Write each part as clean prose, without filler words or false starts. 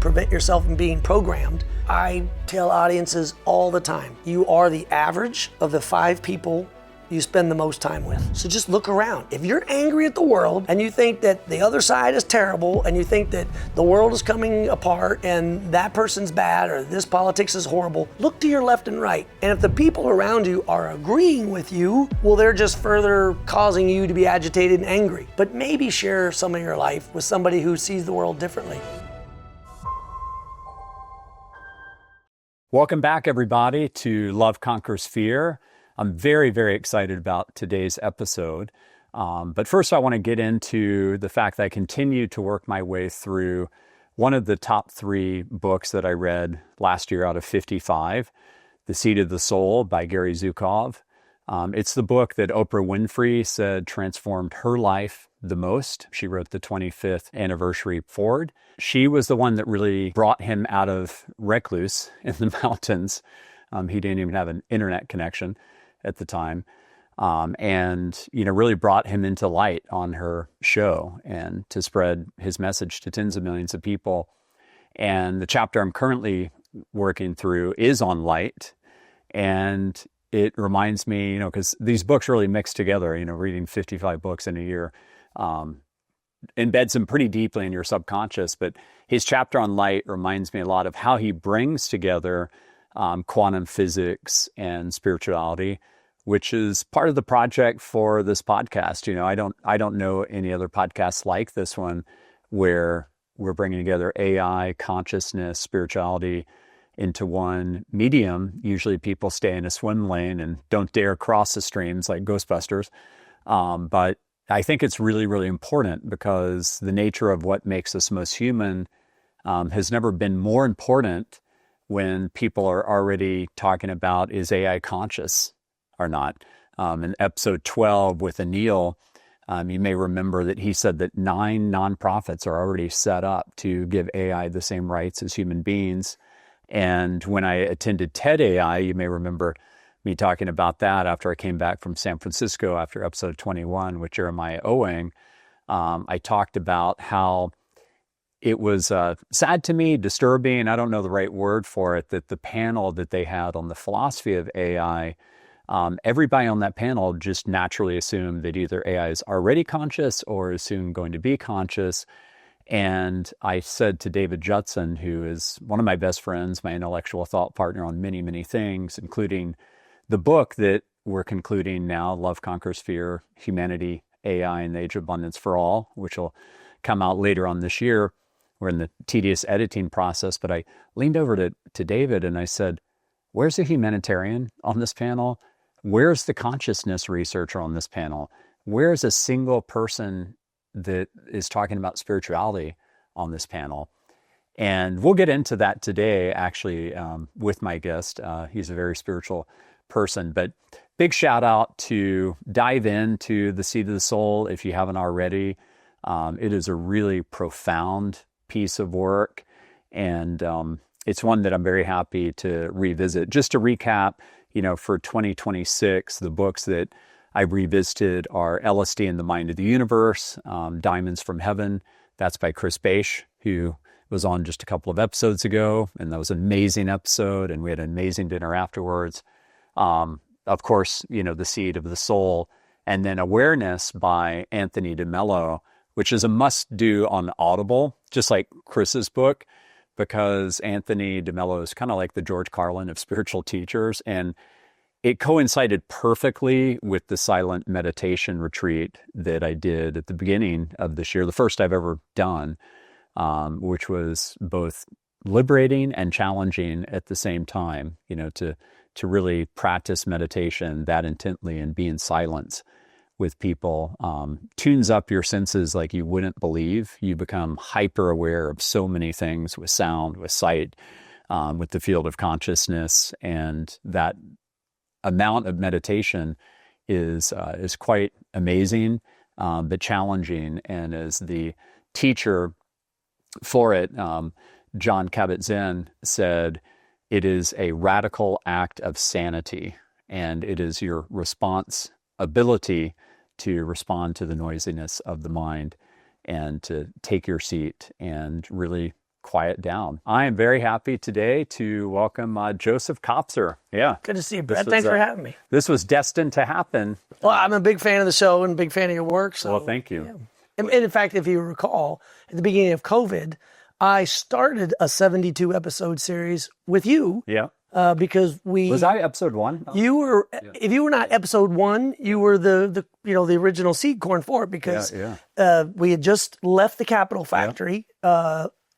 prevent yourself from being programmed. I tell audiences all the time, you are the average of the 5 people you spend the most time with. So just look around. If you're angry at the world and you think that the other side is terrible and you think that the world is coming apart and that person's bad or this politics is horrible, look to your left and right. And if the people around you are agreeing with you, well, they're just further causing you to be agitated and angry. But maybe share some of your life with somebody who sees the world differently. Welcome back, everybody, to Love Conquers Fear. I'm very, very excited about today's episode. But first, I want to get into the fact that I continue to work my way through one of the top 3 books that I read last year out of 55, The Seed of the Soul by Gary Zukov. It's the book that Oprah Winfrey said transformed her life the most. She wrote the 25th anniversary forward. She was the one that really brought him out of recluse in the mountains. He didn't even have an internet connection at the time. And, really brought him into light on her show and to spread his message to tens of millions of people. And the chapter I'm currently working through is on light. And it reminds me, because these books really mix together, reading 55 books in a year, embeds them pretty deeply in your subconscious. But his chapter on light reminds me a lot of how he brings together quantum physics and spirituality, which is part of the project for this podcast. I don't know any other podcasts like this one where we're bringing together AI, consciousness, spirituality into one medium. Usually people stay in a swim lane and don't dare cross the streams like Ghostbusters. But I think it's really, really important because the nature of what makes us most human has never been more important when people are already talking about, is AI conscious or not? In episode 12 with Anil, you may remember that he said that 9 nonprofits are already set up to give AI the same rights as human beings. And when I attended TED AI, you may remember me talking about that after I came back from San Francisco after episode 21 with Jeremiah Owing. I talked about how it was sad to me, disturbing, I don't know the right word for it, that the panel that they had on the philosophy of AI, everybody on that panel just naturally assumed that either AI is already conscious or is soon going to be conscious. And I said to David Judson, who is one of my best friends, my intellectual thought partner on many, many things, including the book that we're concluding now, Love Conquers Fear, Humanity, AI, and the Age of Abundance for All, which will come out later on this year. We're in the tedious editing process, but I leaned over to David and I said, where's the humanitarian on this panel? Where's the consciousness researcher on this panel? Where's a single person that is talking about spirituality on this panel? And we'll get into that today, actually, with my guest. He's a very spiritual person, but big shout out to dive into The Seed of the Soul if you haven't already. It is a really profound piece of work, and it's one that I'm very happy to revisit. Just to recap, for 2026, the books that I revisited are LSD and the Mind of the Universe, Diamonds from Heaven. That's by Chris Bache, who was on just a couple of episodes ago, and that was an amazing episode, and we had an amazing dinner afterwards. Of course, The Seed of the Soul, and then Awareness by Anthony DeMello, which is a must-do on Audible, just like Chris's book, because Anthony DeMello is kind of like the George Carlin of spiritual teachers, and it coincided perfectly with the silent meditation retreat that I did at the beginning of this year, the first I've ever done, which was both liberating and challenging at the same time, to really practice meditation that intently and be in silence with people, tunes up your senses like you wouldn't believe. You become hyper aware of so many things with sound, with sight, with the field of consciousness, and that amount of meditation is quite amazing, but challenging. And as the teacher for it, John Kabat-Zinn said, it is a radical act of sanity, and it is your responsibility to respond to the noisiness of the mind and to take your seat and really quiet down. I am very happy today to welcome Joseph Kopser. Yeah. Good to see you, Brett. Thanks for having me. This was destined to happen. Well, I'm a big fan of the show and a big fan of your work. So, well, thank you. Yeah. And in fact, if you recall, at the beginning of COVID, I started a 72 episode series with you. Yeah. Because was I episode 1? You were, if you were not episode 1, you were the original seed corn for it, because we had just left the Capitol factory.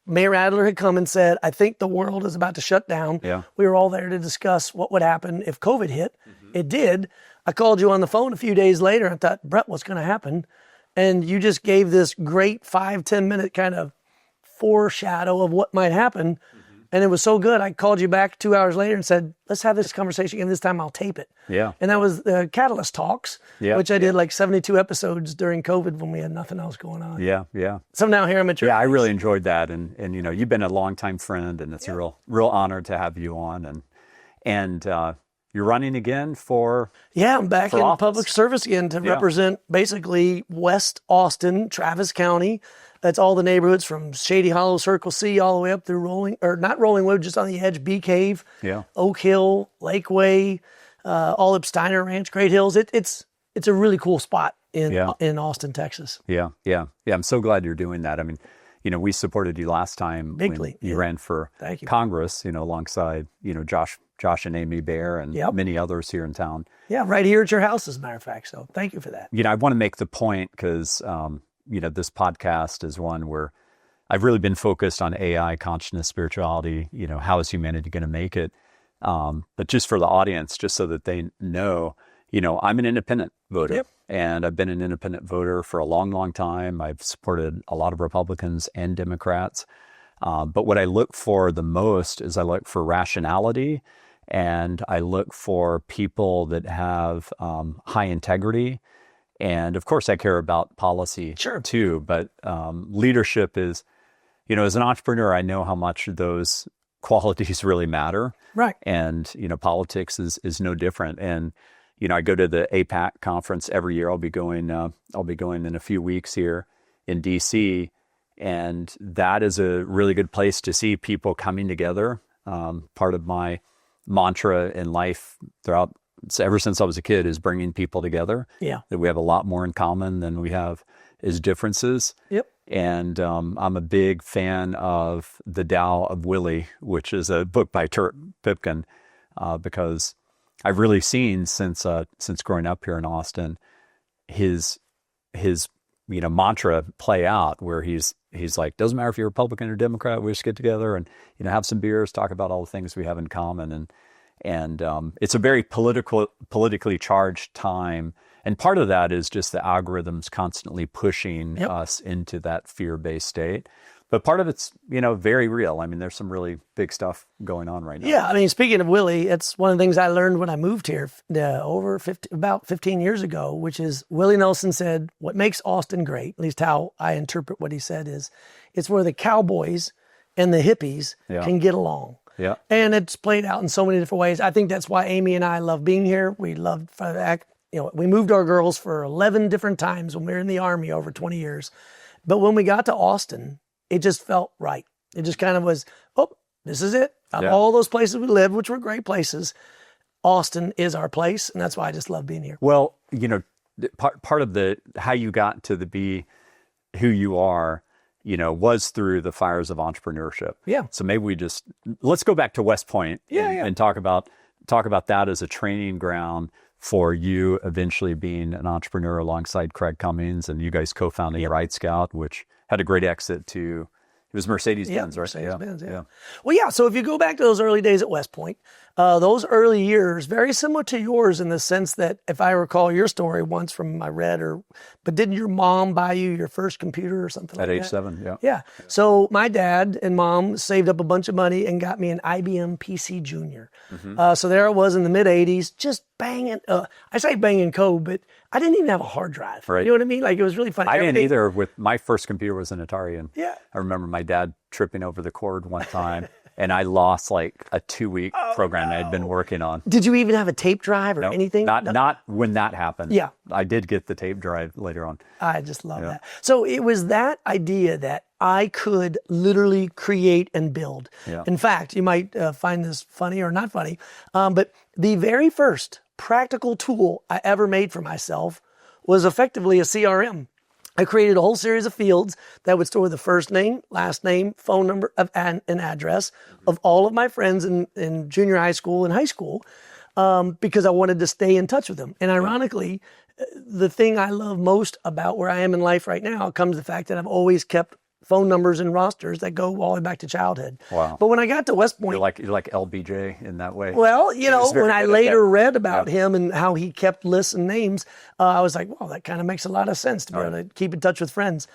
Mayor Adler had come and said, I think the world is about to shut down. Yeah. We were all there to discuss what would happen if COVID hit. Mm-hmm. It did. I called you on the phone a few days later. I thought, Brett, what's going to happen? And you just gave this great 5-10 minute kind of foreshadow of what might happen. And it was so good. I called you back 2 hours later and said, let's have this conversation again. This time I'll tape it. Yeah. And that was the Catalyst Talks, which I did like 72 episodes during COVID when we had nothing else going on. Yeah, yeah. So now here I'm at your place. I really enjoyed that. And you've been a longtime friend, and it's a real honor to have you on. And you're running again for I'm back in office. Public service again to represent basically West Austin, Travis County. That's all the neighborhoods from Shady Hollow, Circle C, all the way up through not Rolling Wood, just on the edge, Bee Cave, Oak Hill, Lakeway, Olive Steiner Ranch, Great Hills. It's a really cool spot in Austin, Texas. Yeah. I'm so glad you're doing that. I mean, we supported you last time when you ran for Congress, alongside, Josh and Amy Baer and many others here in town. Yeah, right here at your house, as a matter of fact. So thank you for that. I want to make the point because, this podcast is one where I've really been focused on AI, consciousness, spirituality, how is humanity going to make it? But just for the audience, just so that they know, I'm an independent voter. And I've been an independent voter for a long, long time. I've supported a lot of Republicans and Democrats. But what I look for the most is I look for rationality, and I look for people that have high integrity. And of course, I care about policy too. But leadership is, as an entrepreneur, I know how much those qualities really matter. Right. And, politics is no different. And, I go to the APAC conference every year. I'll be going in a few weeks here in DC. And that is a really good place to see people coming together. Part of my mantra in life ever since I was a kid is bringing people together. Yeah. That we have a lot more in common than we have as differences. Yep. And I'm a big fan of The Tao of Willie, which is a book by Turk Pipkin, because I've really seen since growing up here in Austin, his mantra play out, where he's like, doesn't matter if you're Republican or Democrat, we just get together and have some beers, talk about all the things we have in common, and it's a very politically charged time, and part of that is just the algorithms constantly pushing us into that fear-based state. But part of it's, very real. I mean, there's some really big stuff going on right now. Yeah, I mean, speaking of Willie, it's one of the things I learned when I moved here about 15 years ago, which is Willie Nelson said, what makes Austin great, at least how I interpret what he said, is it's where the cowboys and the hippies can get along. Yeah. And it's played out in so many different ways. I think that's why Amy and I love being here. We love, we moved our girls for 11 different times when we were in the Army over 20 years. But when we got to Austin, it just felt right. It just kind of was, this is it. Out of all those places we lived, which were great places, Austin is our place. And that's why I just love being here. Well, part of how you got to be who you are, was through the fires of entrepreneurship. Yeah. So maybe let's go back to West Point and talk about that as a training ground for you eventually being an entrepreneur alongside Craig Cummings, and you guys co-founding RideScout, which had a great exit to, it was Mercedes-Benz, right? Mercedes-Benz, yeah. Well, so if you go back to those early days at West Point, those early years, very similar to yours in the sense that, if I recall your story once from I read, but didn't your mom buy you your first computer or something like that? At age 7, yeah. Yeah. So my dad and mom saved up a bunch of money and got me an IBM PC Junior. Mm-hmm. So there I was in the mid-'80s, just banging, I say banging code, but I didn't even have a hard drive. Right. You know what I mean? Like, it was really fun. I didn't either. With my first computer was an Atari, and I remember my dad tripping over the cord one time, and I lost like a 2-week program I had been working on. Did you even have a tape drive or anything? Not when that happened. Yeah. I did get the tape drive later on. I just love that. So it was that idea that I could literally create and build. Yeah. In fact, you might find this funny or not funny, but the very first practical tool I ever made for myself was effectively a CRM. I created a whole series of fields that would store the first name, last name, phone number, and address of all of my friends in junior high school and high school, because I wanted to stay in touch with them. And ironically, the thing I love most about where I am in life right now comes to the fact that I've always kept phone numbers and rosters that go all the way back to childhood. Wow. But when I got to West Point... You're like LBJ in that way. Well, when I later read about him and how he kept lists and names, I was like, well, that kind of makes a lot of sense to be able to keep in touch with friends.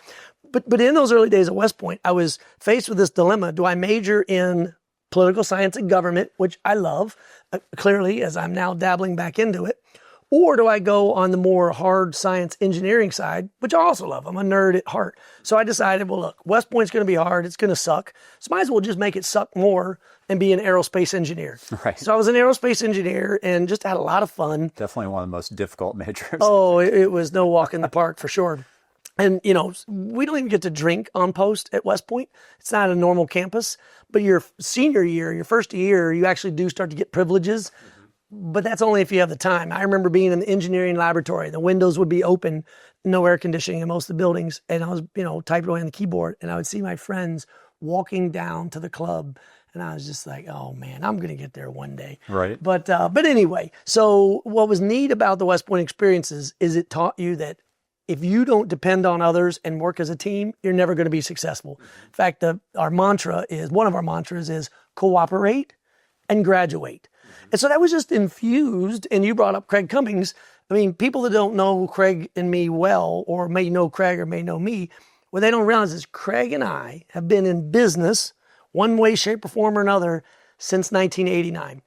But in those early days at West Point, I was faced with this dilemma. Do I major in political science and government, which I love, clearly, as I'm now dabbling back into it, or do I go on the more hard science engineering side, which I also love? I'm a nerd at heart. So I decided, well, look, West Point's going to be hard. It's going to suck. So might as well just make it suck more and be an aerospace engineer. Right. So I was an aerospace engineer and just had a lot of fun. Definitely one of the most difficult majors. Oh, it was no walk in the park for sure. And, we don't even get to drink on post at West Point. It's not a normal campus. But your senior year, your first year, you actually do start to get privileges. But that's only if you have the time. I remember being in the engineering laboratory. The windows would be open, no air conditioning in most of the buildings. And I was, typing away on the keyboard. And I would see my friends walking down to the club. And I was just like, oh, man, I'm going to get there one day. Right. But anyway, so what was neat about the West Point experiences is it taught you that if you don't depend on others and work as a team, you're never going to be successful. In fact, one of our mantras is cooperate and graduate. And so that was just infused, and you brought up Craig Cummings. I mean, people that don't know Craig and me well, or may know Craig or may know me, what they don't realize is Craig and I have been in business, one way, shape, or form or another, since 1989.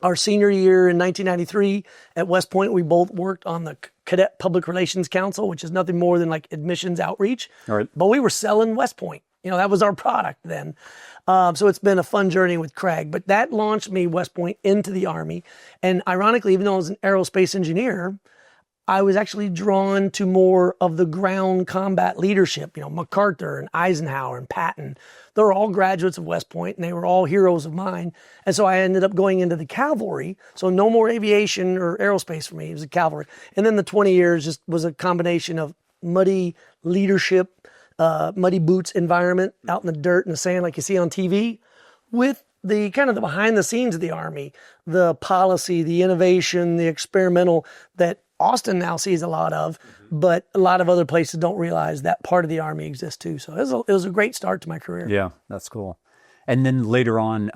Our senior year in 1993 at West Point, we both worked on the Cadet Public Relations Council, which is nothing more than like admissions outreach. All right. But we were selling West Point. That was our product then. So it's been a fun journey with Craig. But that launched me, West Point, into the Army. And ironically, even though I was an aerospace engineer, I was actually drawn to more of the ground combat leadership. MacArthur and Eisenhower and Patton. They were all graduates of West Point, and they were all heroes of mine. And so I ended up going into the cavalry. So no more aviation or aerospace for me. It was the cavalry. And then the 20 years just was a combination of muddy leadership, muddy boots environment out in the dirt and the sand like you see on TV, with the kind of the behind the scenes of the Army, the policy, the innovation, the experimental that Austin now sees a lot of, but a lot of other places don't realize that part of the Army exists too. So it was a great start to my career. Yeah, that's cool. And then later on,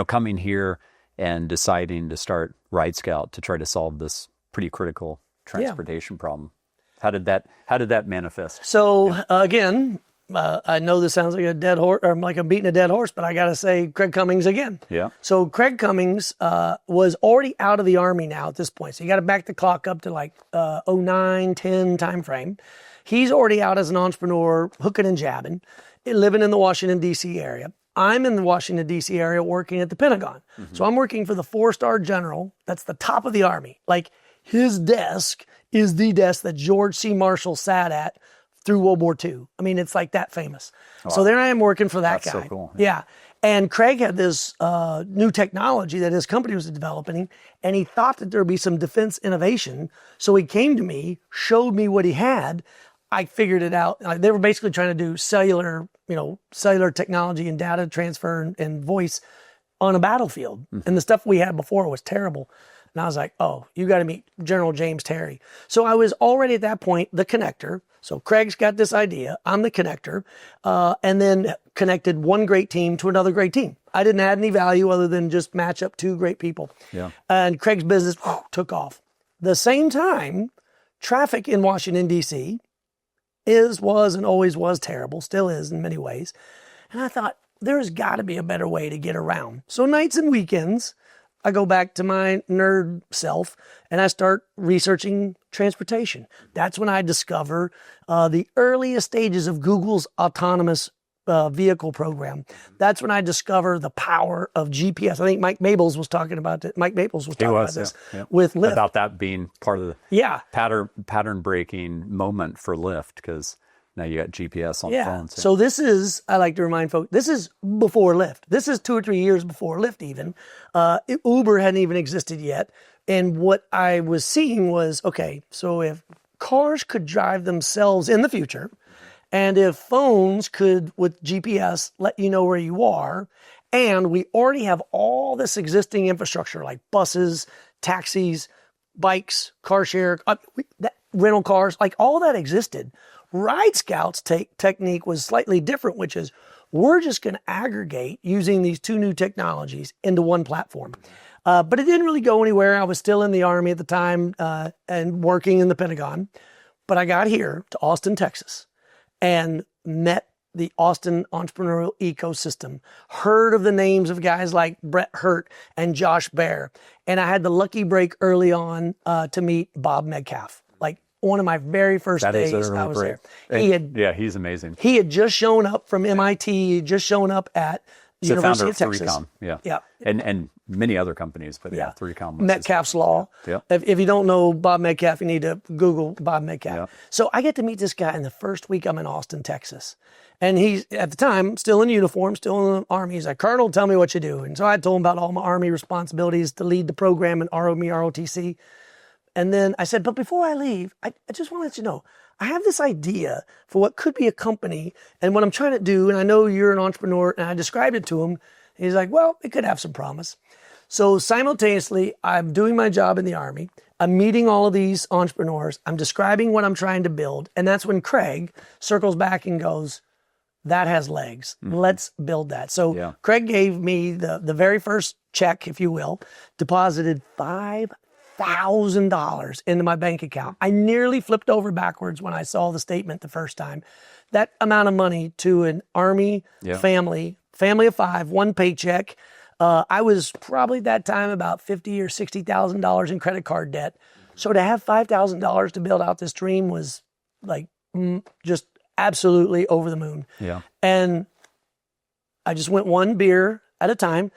coming here and deciding to start RideScout to try to solve this pretty critical transportation problem. How did that manifest? So again, I know this sounds like a dead horse, or like I'm beating a dead horse, but I got to say Craig Cummings again. Yeah. So Craig Cummings was already out of the Army now at this point. So you got to back the clock up to like 09, 10 timeframe. He's already out as an entrepreneur, hooking and jabbing, living in the Washington, D.C. area. I'm in the Washington, D.C. area working at the Pentagon. Mm-hmm. So I'm working for the 4-star general. That's the top of the Army. Like his desk is the desk that George C. Marshall sat at through World War II. I mean, it's like that famous. Wow. So there I am working for that guy. That's so cool. Yeah. And Craig had this new technology that his company was developing, and he thought that there would be some defense innovation. So he came to me, showed me what he had. I figured it out. They were basically trying to do cellular technology and data transfer and voice on a battlefield. Mm-hmm. And the stuff we had before was terrible. And I was like, oh, you got to meet General James Terry. So I was already at that point the connector. So Craig's got this idea. I'm the connector. And then connected one great team to another great team. I didn't add any value other than just match up two great people. Yeah. And Craig's business took off. The same time, traffic in Washington, D.C. was, and always was terrible, still is in many ways. And I thought, there's got to be a better way to get around. So nights and weekends, I go back to my nerd self and I start researching transportation. That's when I discover the earliest stages of Google's autonomous vehicle program. That's when I discover the power of GPS. I think Mike Maples was talking about this. With Lyft. About that being part of the pattern breaking moment for Lyft, because Now you got GPS on the phone. So this is, I like to remind folks, this is before Lyft. This is 2 or 3 years before Lyft even. Uber hadn't even existed yet. And what I was seeing was, okay, so if cars could drive themselves in the future, and if phones could, with GPS, let you know where you are, and we already have all this existing infrastructure like buses, taxis, bikes, car share, rental cars, like all that existed. RideScout's technique was slightly different, which is we're just going to aggregate using these 2 new technologies into one platform. But it didn't really go anywhere. I was still in the Army at the time and working in the Pentagon. But I got here to Austin, Texas, and met the Austin entrepreneurial ecosystem, heard of the names of guys like Brett Hurt and Josh Baer. And I had the lucky break early on to meet Bob Metcalf. Like one of my very first days I was there. He's amazing. He had just shown up from MIT, he had just shown up at University of Texas. 3Com, yeah. And many other companies, but 3Com. Metcalf's Law. Yeah. If you don't know Bob Metcalf, you need to Google Bob Metcalf. Yeah. So I get to meet this guy in the first week I'm in Austin, Texas. And he's, at the time, still in uniform, still in the Army. He's like, Colonel, tell me what you do. And so I told him about all my Army responsibilities to lead the program in ROTC. And then I said, but before I leave, I just want to let you know, I have this idea for what could be a company and what I'm trying to do. And I know you're an entrepreneur. And I described it to him. He's like, well, it could have some promise. So simultaneously, I'm doing my job in the Army. I'm meeting all of these entrepreneurs. I'm describing what I'm trying to build. And that's when Craig circles back and goes, that has legs. Let's build that. So Craig gave me the very first check, if you will, deposited $5,000 into my bank account. I nearly flipped over backwards when I saw the statement the first time. That amount of money to an Army family of 5, 1 paycheck. I was probably at that time about $50,000 or $60,000 in credit card debt. So to have $5,000 to build out this dream was like just absolutely over the moon. Yeah. And I just went 1 beer at a time.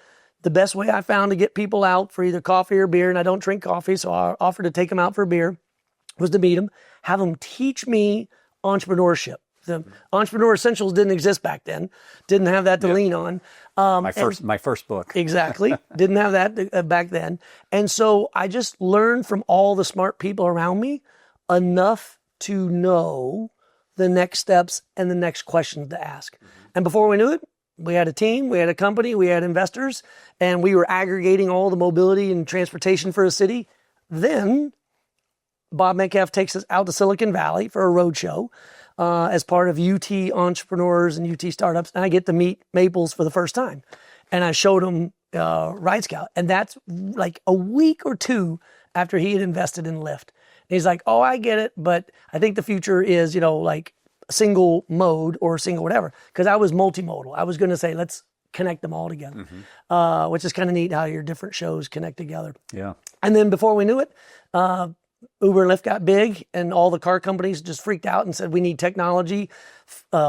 The best way I found to get people out for either coffee or beer, and I don't drink coffee, so I offered to take them out for a beer, was to meet them, have them teach me entrepreneurship. The Entrepreneur Essentials didn't exist back then. Didn't have that to lean on. My first book. Exactly. Didn't have that back then. And so I just learned from all the smart people around me enough to know the next steps and the next questions to ask. And before we knew it, we had a team, we had a company, we had investors, and we were aggregating all the mobility and transportation for a city. Then Bob Metcalf takes us out to Silicon Valley for a roadshow as part of UT entrepreneurs and UT startups. And I get to meet Maples for the first time. And I showed him RideScout. And that's like a week or 2 after he had invested in Lyft. And he's like, oh, I get it. But I think the future is, like single mode or single whatever. Because I was multimodal. I was going to say, let's connect them all together, which is kind of neat how your different shows connect together. Yeah. And then before we knew it, Uber and Lyft got big and all the car companies just freaked out and said, we need technology.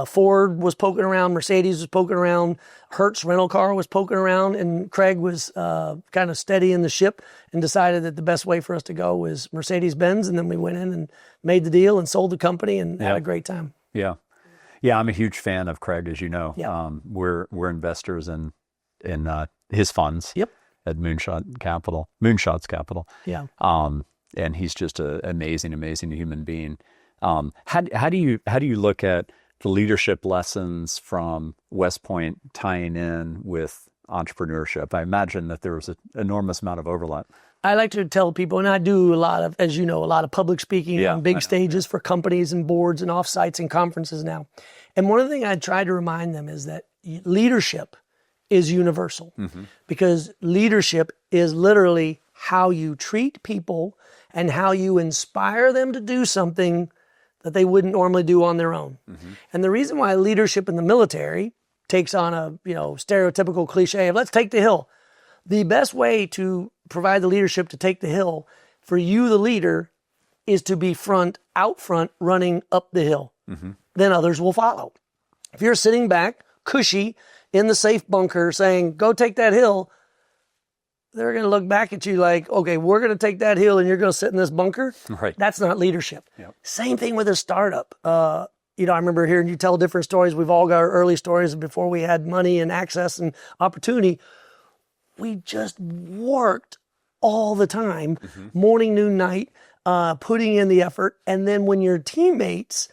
Ford was poking around, Mercedes was poking around, Hertz rental car was poking around, and Craig was kind of steadying the ship and decided that the best way for us to go was Mercedes-Benz. And then we went in and made the deal and sold the company and had a great time. Yeah. Yeah, I'm a huge fan of Craig, as you know. Yeah. We're investors in his funds at Moonshots Capital. Yeah. And he's just an amazing human being. How do you look at the leadership lessons from West Point tying in with entrepreneurship? I imagine that there was an enormous amount of overlap. I like to tell people, and I do a lot of public speaking on big stages for companies and boards and offsites and conferences now. And one of the things I try to remind them is that leadership is universal because leadership is literally how you treat people and how you inspire them to do something that they wouldn't normally do on their own. And the reason why leadership in the military takes on a stereotypical cliche of let's take the hill. The best way to provide the leadership to take the hill for you, the leader, is to be out front, running up the hill. Then others will follow. If you're sitting back, cushy, in the safe bunker saying, go take that hill, they're going to look back at you like, okay, we're going to take that hill and you're going to sit in this bunker. Right. That's not leadership. Yep. Same thing with a startup. I remember hearing you tell different stories. We've all got our early stories before we had money and access and opportunity. We just worked all the time, morning, noon, night, putting in the effort. And then when your teammates,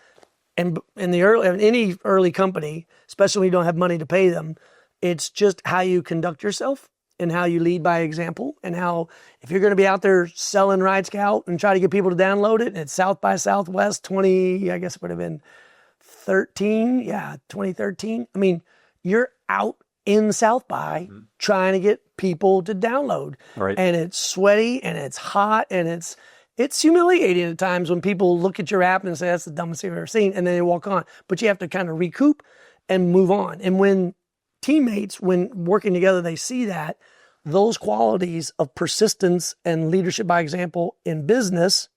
and in any early company, especially when you don't have money to pay them, it's just how you conduct yourself and how you lead by example, and how if you're going to be out there selling RideScout and try to get people to download it, and it's South by Southwest 2013. I mean, you're out in South by trying to get people to download. Right. And it's sweaty and it's hot and it's humiliating at times when people look at your app and say, that's the dumbest thing I've ever seen, and then they walk on. But you have to kind of recoup and move on. And when teammates, when working together, they see that, those qualities of persistence and leadership by example in business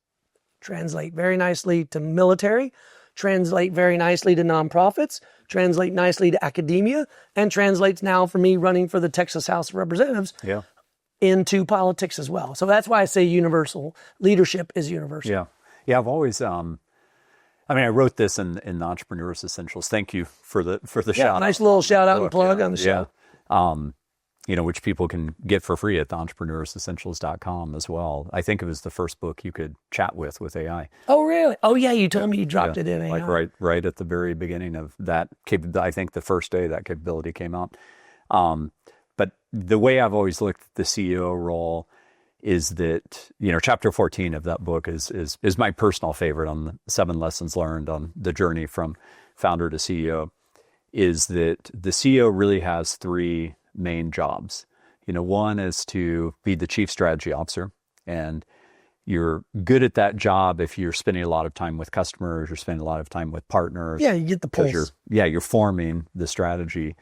translate very nicely to military, translate very nicely to nonprofits, translate nicely to academia, and translates now for me running for the Texas House of Representatives into politics as well. So that's why I say universal. Leadership is universal. Yeah. Yeah, I've always, I wrote this in the Entrepreneur's Essentials. Thank you for the shout out. Nice little shout out and plug on the show. Which people can get for free at theentrepreneursessentials.com as well. I think it was the first book you could chat with AI. Oh, really? Oh, yeah. You told me you dropped it in AI. Like right at the very beginning of that capability. I think the first day that capability came out. But the way I've always looked at the CEO role is that, chapter 14 of that book is my personal favorite on the 7 lessons learned on the journey from founder to CEO, is that the CEO really has 3 main jobs. One is to be the chief strategy officer, and you're good at that job if you're spending a lot of time with customers, you're spending a lot of time with partners. Yeah, you get the pulse. You're forming the strategy.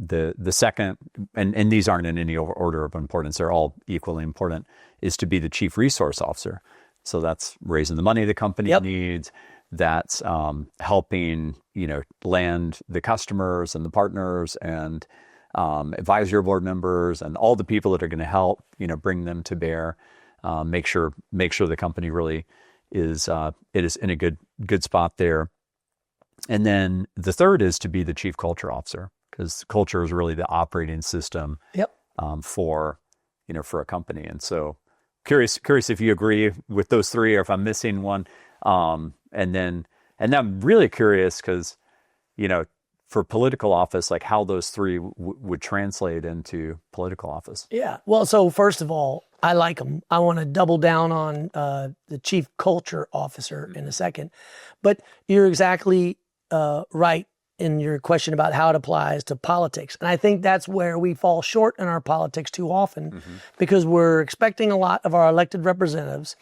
The second, and these aren't in any order of importance, they're all equally important, is to be the chief resource officer. So that's raising the money the company needs. That's helping, land the customers and the partners and advisory board members and all the people that are going to help, bring them to bear. Make sure the company really is in a good spot there. And then the third is to be the chief culture officer, because culture is really the operating system for a company. And so curious if you agree with those 3 or if I'm missing one. And then I'm really curious because, for political office, like how those 3 would translate into political office. Yeah. Well, so first of all, I like them. I want to double down on the chief culture officer in a second. But you're exactly right in your question about how it applies to politics. And I think that's where we fall short in our politics too often, because we're expecting a lot of our elected representatives,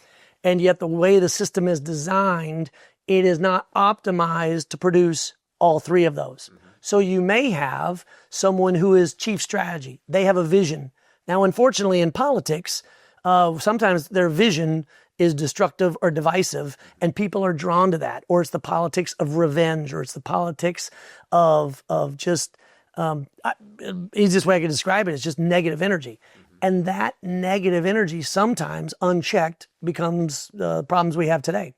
and yet the way the system is designed, it is not optimized to produce all 3 of those. So you may have someone who is chief strategy. They have a vision. Now, unfortunately, in politics, sometimes their vision is destructive or divisive, and people are drawn to that. Or it's the politics of revenge, or it's the politics of just, easiest way I can describe it is just negative energy. And that negative energy sometimes unchecked becomes the problems we have today.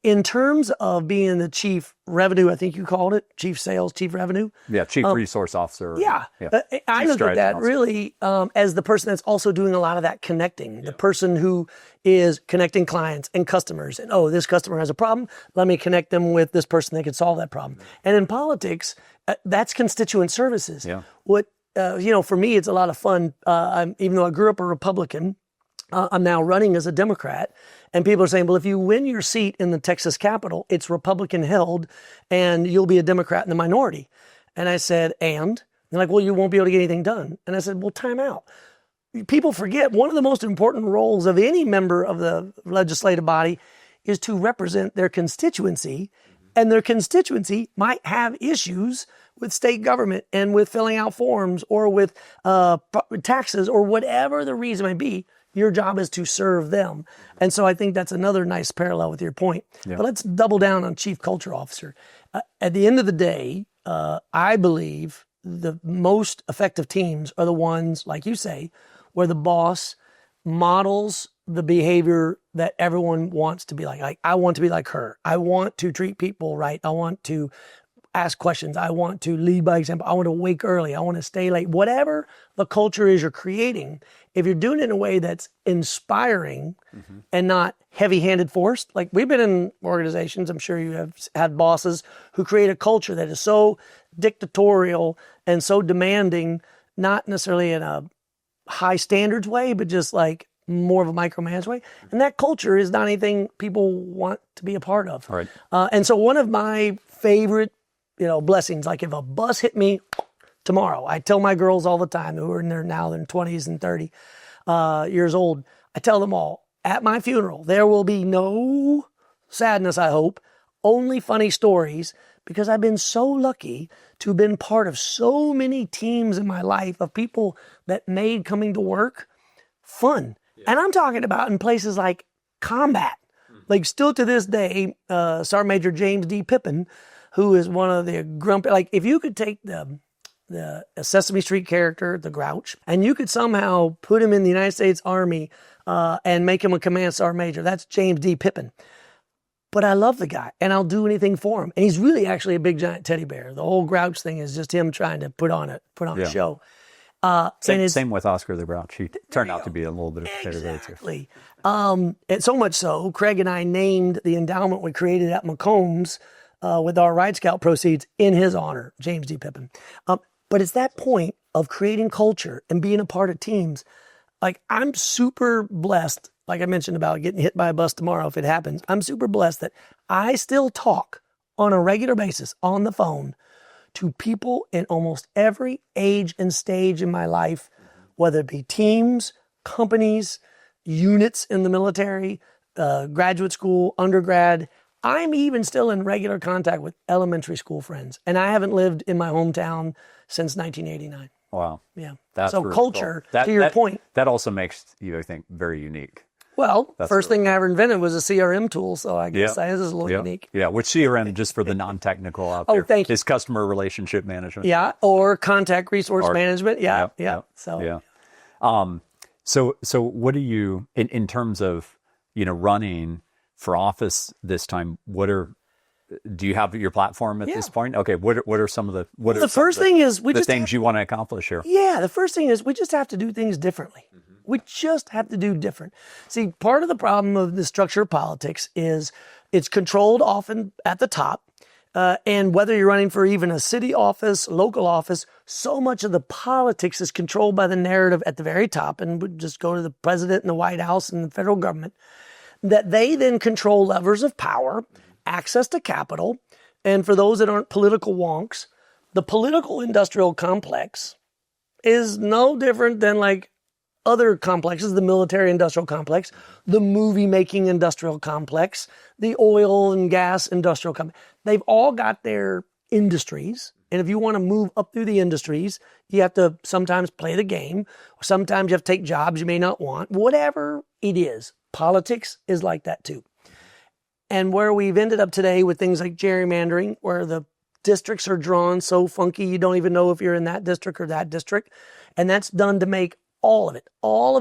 In terms of being the chief revenue, I think you called it, chief sales, chief revenue. Yeah, chief resource officer. I look at that really as the person that's also doing a lot of that connecting, the person who is connecting clients and customers. And, this customer has a problem, let me connect them with this person that can solve that problem. And in politics, that's constituent services. Yeah. What, for me, it's a lot of fun. Even though I grew up a Republican, I'm now running as a Democrat, and people are saying, well, if you win your seat in the Texas Capitol, it's Republican held, and you'll be a Democrat in the minority. And I said, and? They're like, well, you won't be able to get anything done. And I said, well, time out. People forget one of the most important roles of any member of the legislative body is to represent their constituency, and their constituency might have issues with state government and with filling out forms or with taxes or whatever the reason may be. Your job is to serve them. And so I think that's another nice parallel with your point. Yeah. But let's double down on chief culture officer. At the end of the day, I believe the most effective teams are the ones, like you say, where the boss models the behavior that everyone wants to be like. Like, I want to be like her. I want to treat people right. I want to ask questions. I want to lead by example. I want to wake early. I want to stay late. Whatever the culture is you're creating, if you're doing it in a way that's inspiring and not heavy-handed forced, like we've been in organizations, I'm sure you have had bosses who create a culture that is so dictatorial and so demanding, not necessarily in a high standards way, but just like more of a micromanaged way. And that culture is not anything people want to be a part of. Right. And so one of my favorite, blessings, like if a bus hit me tomorrow, I tell my girls all the time who are in their 20s and 30 years old, I tell them all, at my funeral, there will be no sadness, I hope, only funny stories, because I've been so lucky to have been part of so many teams in my life of people that made coming to work fun. And I'm talking about in places like combat. Like still to this day, Sergeant Major James D. Pippin, who is one of the grumpy, like if you could take the Sesame Street character, the Grouch, and you could somehow put him in the United States Army and make him a command sergeant major, that's James D. Pippin. But I love the guy, and I'll do anything for him. And he's really actually a big giant teddy bear. The whole Grouch thing is just him trying to put on a show. Same with Oscar the Grouch. He turned out to be a little bit of a teddy bear too. Exactly. And so much so, Craig and I named the endowment we created at McCombs with our RideScout proceeds in his honor, James D. Pippin. But it's that point of creating culture and being a part of teams. Like, I'm super blessed, like I mentioned about getting hit by a bus tomorrow if it happens. I'm super blessed that I still talk on a regular basis on the phone to people in almost every age and stage in my life, whether it be teams, companies, units in the military, graduate school, undergrad. I'm even still in regular contact with elementary school friends, and I haven't lived in my hometown since 1989. Wow. Yeah. That's so really culture, cool. to your point. That also makes you, I think, very unique. Well, That's first really thing I ever invented was a CRM tool, so I guess that is a little unique. Yeah, which CRM, just for the non-technical out there, thank you. is customer relationship management. Yeah, or contact resource management. Yeah. So what do you, in terms of, running for office this time, do you have your platform at this point? Okay, what are some of the first thing is the things you want to accomplish here? Yeah, the first thing is we just have to do things differently. We just have to do different. See, part of the problem of the structure of politics is it's controlled often at the top. And whether you're running for even a city office, local office, so much of the politics is controlled by the narrative at the very top. And we just go to the president and the White House and the federal government, that they then control levers of power, access to capital. And for those that aren't political wonks, the political industrial complex is no different than like other complexes, the military industrial complex, the movie making industrial complex, the oil and gas industrial complex. They've all got their industries. And if you want to move up through the industries, you have to sometimes play the game. Sometimes you have to take jobs you may not want. Whatever it is, politics is like that too. And where we've ended up today with things like gerrymandering, where the districts are drawn so funky you don't even know if you're in that district or that district. And that's done to make all of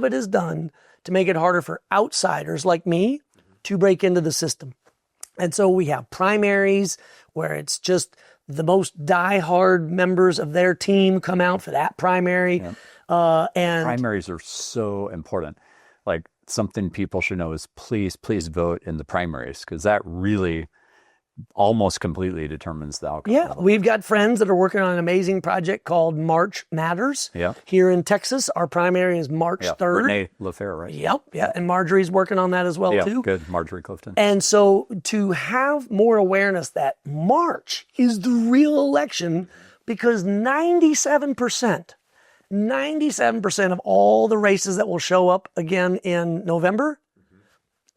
it is done to make it harder for outsiders like me to break into the system. And so we have primaries where it's just the most diehard members of their team come out for that primary. Yeah. And primaries are so important. Like, something people should know is please vote in the primaries, because that really almost completely determines the outcome. Yeah, we've got friends that are working on an amazing project called March Matters. Yeah. Here in Texas, our primary is March 3rd. Renee LaFair, right? Yep, yeah. And Marjorie's working on that as well, too. Good. Marjorie Clifton. And so to have more awareness that March is the real election, because 97% of all the races that will show up again in November,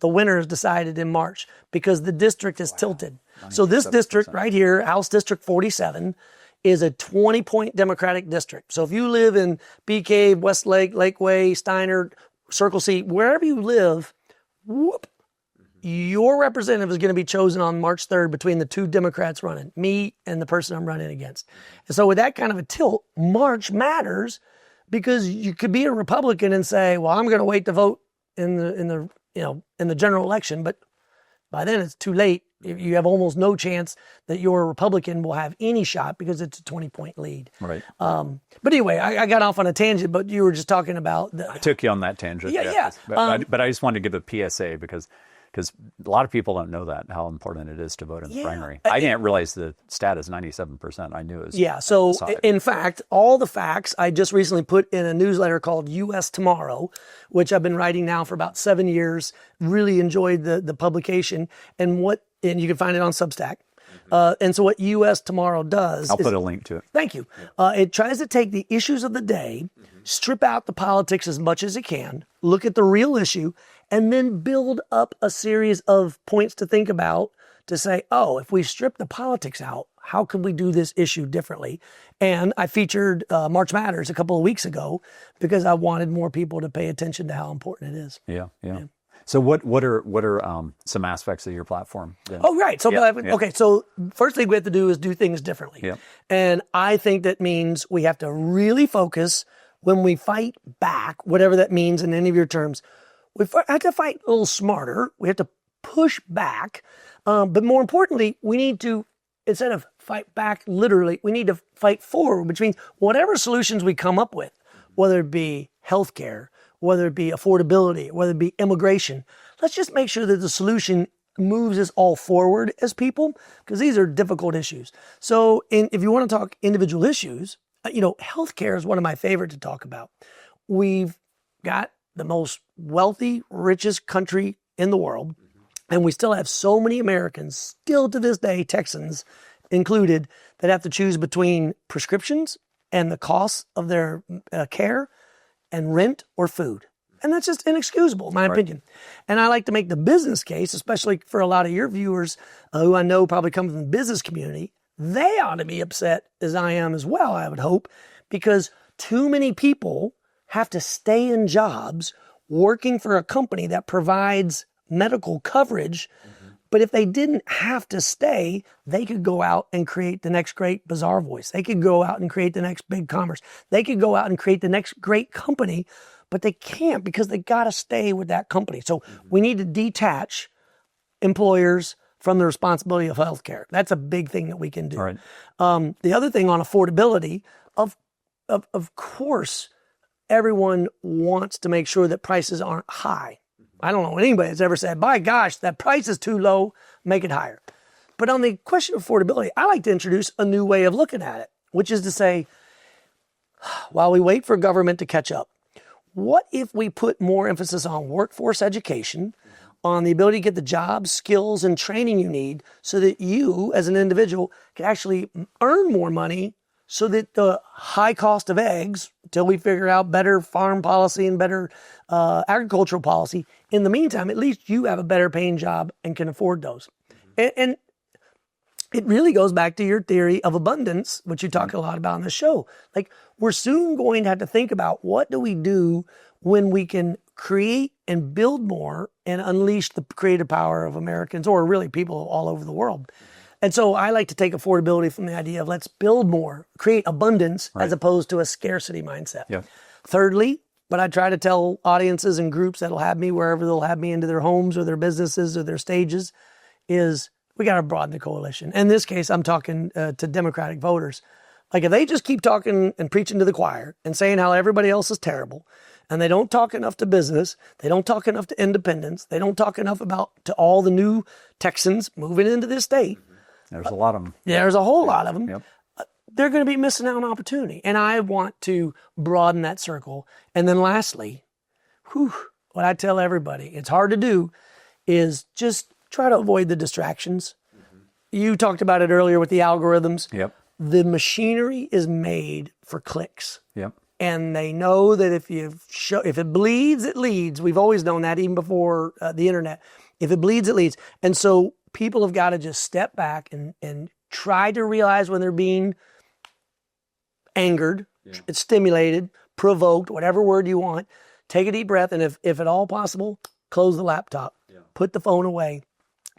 the winner is decided in March because the district is tilted. So this district right here, House District 47, is a 20-point Democratic district. So if you live in Bee Cave, Westlake, Lakeway, Steiner, Circle C, wherever you live, your representative is going to be chosen on March 3rd between the two Democrats running, me and the person I'm running against. And so with that kind of a tilt, March matters, because you could be a Republican and say, well, I'm going to wait to vote in the general election, but by then it's too late. You have almost no chance that your Republican will have any shot because it's a 20-point lead. Right. But anyway, I got off on a tangent, but you were just talking about I took you on that tangent. Yeah. But I just wanted to give a PSA because a lot of people don't know how important it is to vote in the primary. I didn't realize the stat is 97%. I knew it was. So in fact, all the facts I just recently put in a newsletter called U.S. Tomorrow, which I've been writing now for about 7 years. Really enjoyed the publication, and you can find it on Substack. And so what U.S. Tomorrow does, I'll put a link to it. Thank you. It tries to take the issues of the day, strip out the politics as much as it can, look at the real issue, and then build up a series of points to think about to say, oh, if we strip the politics out, how can we do this issue differently? And I featured March Matters a couple of weeks ago because I wanted more people to pay attention to how important it is. Yeah. So what are some aspects of your platform then? Oh, right. So, okay. So first thing we have to do is do things differently. Yeah. And I think that means we have to really focus when we fight back, whatever that means in any of your terms. We have to fight a little smarter. We have to push back. But more importantly, we need to, instead of fight back literally, we need to fight forward, which means whatever solutions we come up with, whether it be healthcare, whether it be affordability, whether it be immigration, let's just make sure that the solution moves us all forward as people, because these are difficult issues. So if you want to talk individual issues, healthcare is one of my favorite to talk about. We've got the most wealthy, richest country in the world, and we still have so many Americans, still to this day, Texans included, that have to choose between prescriptions and the costs of their care and rent or food. And that's just inexcusable, in my opinion. And I like to make the business case, especially for a lot of your viewers who I know probably come from the business community. They ought to be upset as I am as well, I would hope, because too many people have to stay in jobs working for a company that provides medical coverage. But if they didn't have to stay, they could go out and create the next great Bazaar Voice. They could go out and create the next big commerce. They could go out and create the next great company, but they can't because they got to stay with that company. So we need to detach employers from the responsibility of healthcare. That's a big thing that we can do. Right. The other thing on affordability, of course, everyone wants to make sure that prices aren't high. I don't know anybody that's ever said, by gosh, that price is too low, make it higher. But on the question of affordability, I like to introduce a new way of looking at it, which is to say, while we wait for government to catch up, what if we put more emphasis on workforce education, on the ability to get the jobs, skills, and training you need so that you, as an individual, can actually earn more money so that the high cost of eggs, until we figure out better farm policy and better agricultural policy, in the meantime, at least you have a better paying job and can afford those. And it really goes back to your theory of abundance, which you talk a lot about on the show. Like, we're soon going to have to think about what do we do when we can create and build more and unleash the creative power of Americans, or really people all over the world. And so I like to take affordability from the idea of let's build more, create abundance, as opposed to a scarcity mindset. Yeah. Thirdly, what I try to tell audiences and groups that'll have me wherever they'll have me, into their homes or their businesses or their stages, is we got to broaden the coalition. In this case, I'm talking to Democratic voters. Like, if they just keep talking and preaching to the choir and saying how everybody else is terrible, and they don't talk enough to business, they don't talk enough to independence, they don't talk enough to all the new Texans moving into this state. There's a lot of them. There's a whole lot of them. Yep. They're going to be missing out on opportunity. And I want to broaden that circle. And then lastly, what I tell everybody, it's hard to do, is just try to avoid the distractions. You talked about it earlier with the algorithms. Yep. The machinery is made for clicks. Yep. And they know that if it bleeds, it leads. We've always known that, even before the internet. If it bleeds, it leads. And so people have got to just step back and try to realize when they're being angered, stimulated, provoked, whatever word you want. Take a deep breath, and if at all possible, close the laptop. Put the phone away.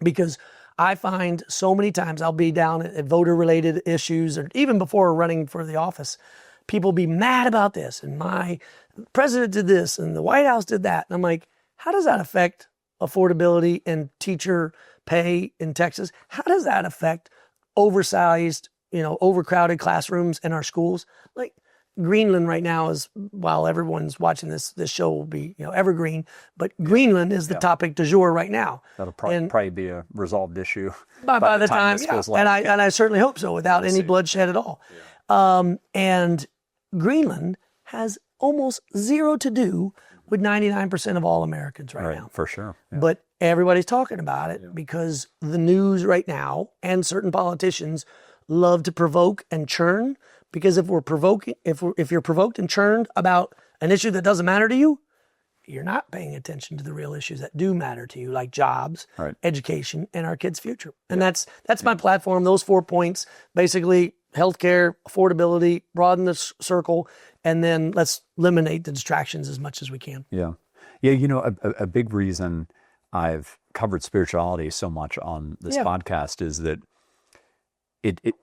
Because I find so many times I'll be down at voter-related issues, or even before running for the office, people be mad about this, and my president did this, and the White House did that. And I'm like, How does that affect affordability and teacher pay in Texas? How does that affect oversized, overcrowded classrooms in our schools? Like Greenland right now is, while everyone's watching this show will be, evergreen, but Greenland is the topic du jour right now. That'll probably be a resolved issue by the time and I certainly hope so, without any bloodshed at all. Yeah. And Greenland has almost zero to do with 99% of all Americans right now. For sure. Yeah. But everybody's talking about it because the news right now and certain politicians love to provoke and churn. Because if you're provoked and churned about an issue that doesn't matter to you, you're not paying attention to the real issues that do matter to you, like jobs, education, and our kids' future. And that's my platform. Those 4 points, basically healthcare, affordability, broaden the circle, and then let's eliminate the distractions as much as we can. Yeah. Yeah, a big reason I've covered spirituality so much on this podcast is that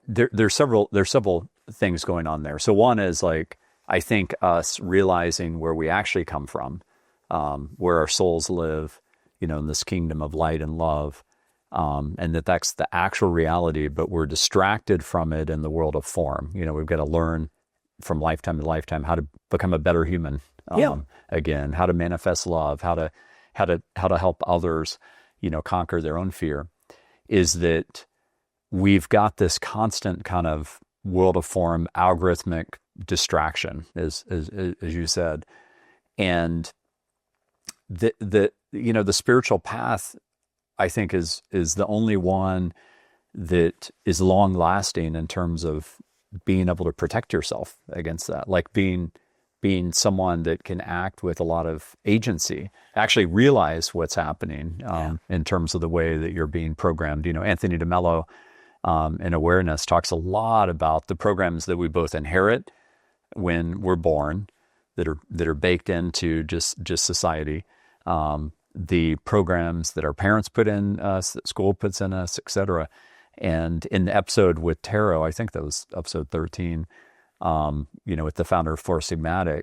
there's several things going on there. So one is I think us realizing where we actually come from, where our souls live, in this kingdom of light and love, and that's the actual reality, but we're distracted from it in the world of form. We've got to learn from lifetime to lifetime how to become a better human, again, how to manifest love, how to help others, conquer their own fear, is that we've got this constant kind of world of form, algorithmic distraction, as you said, and the spiritual path, I think, is the only one that is long lasting in terms of being able to protect yourself against that, like being someone that can act with a lot of agency, actually realize what's happening in terms of the way that you're being programmed. Anthony DeMello in Awareness talks a lot about the programs that we both inherit when we're born, that are baked into just society, the programs that our parents put in us, that school puts in us, etc. And in the episode with Taro, I think that was episode 13, with the founder of Four Sigmatic,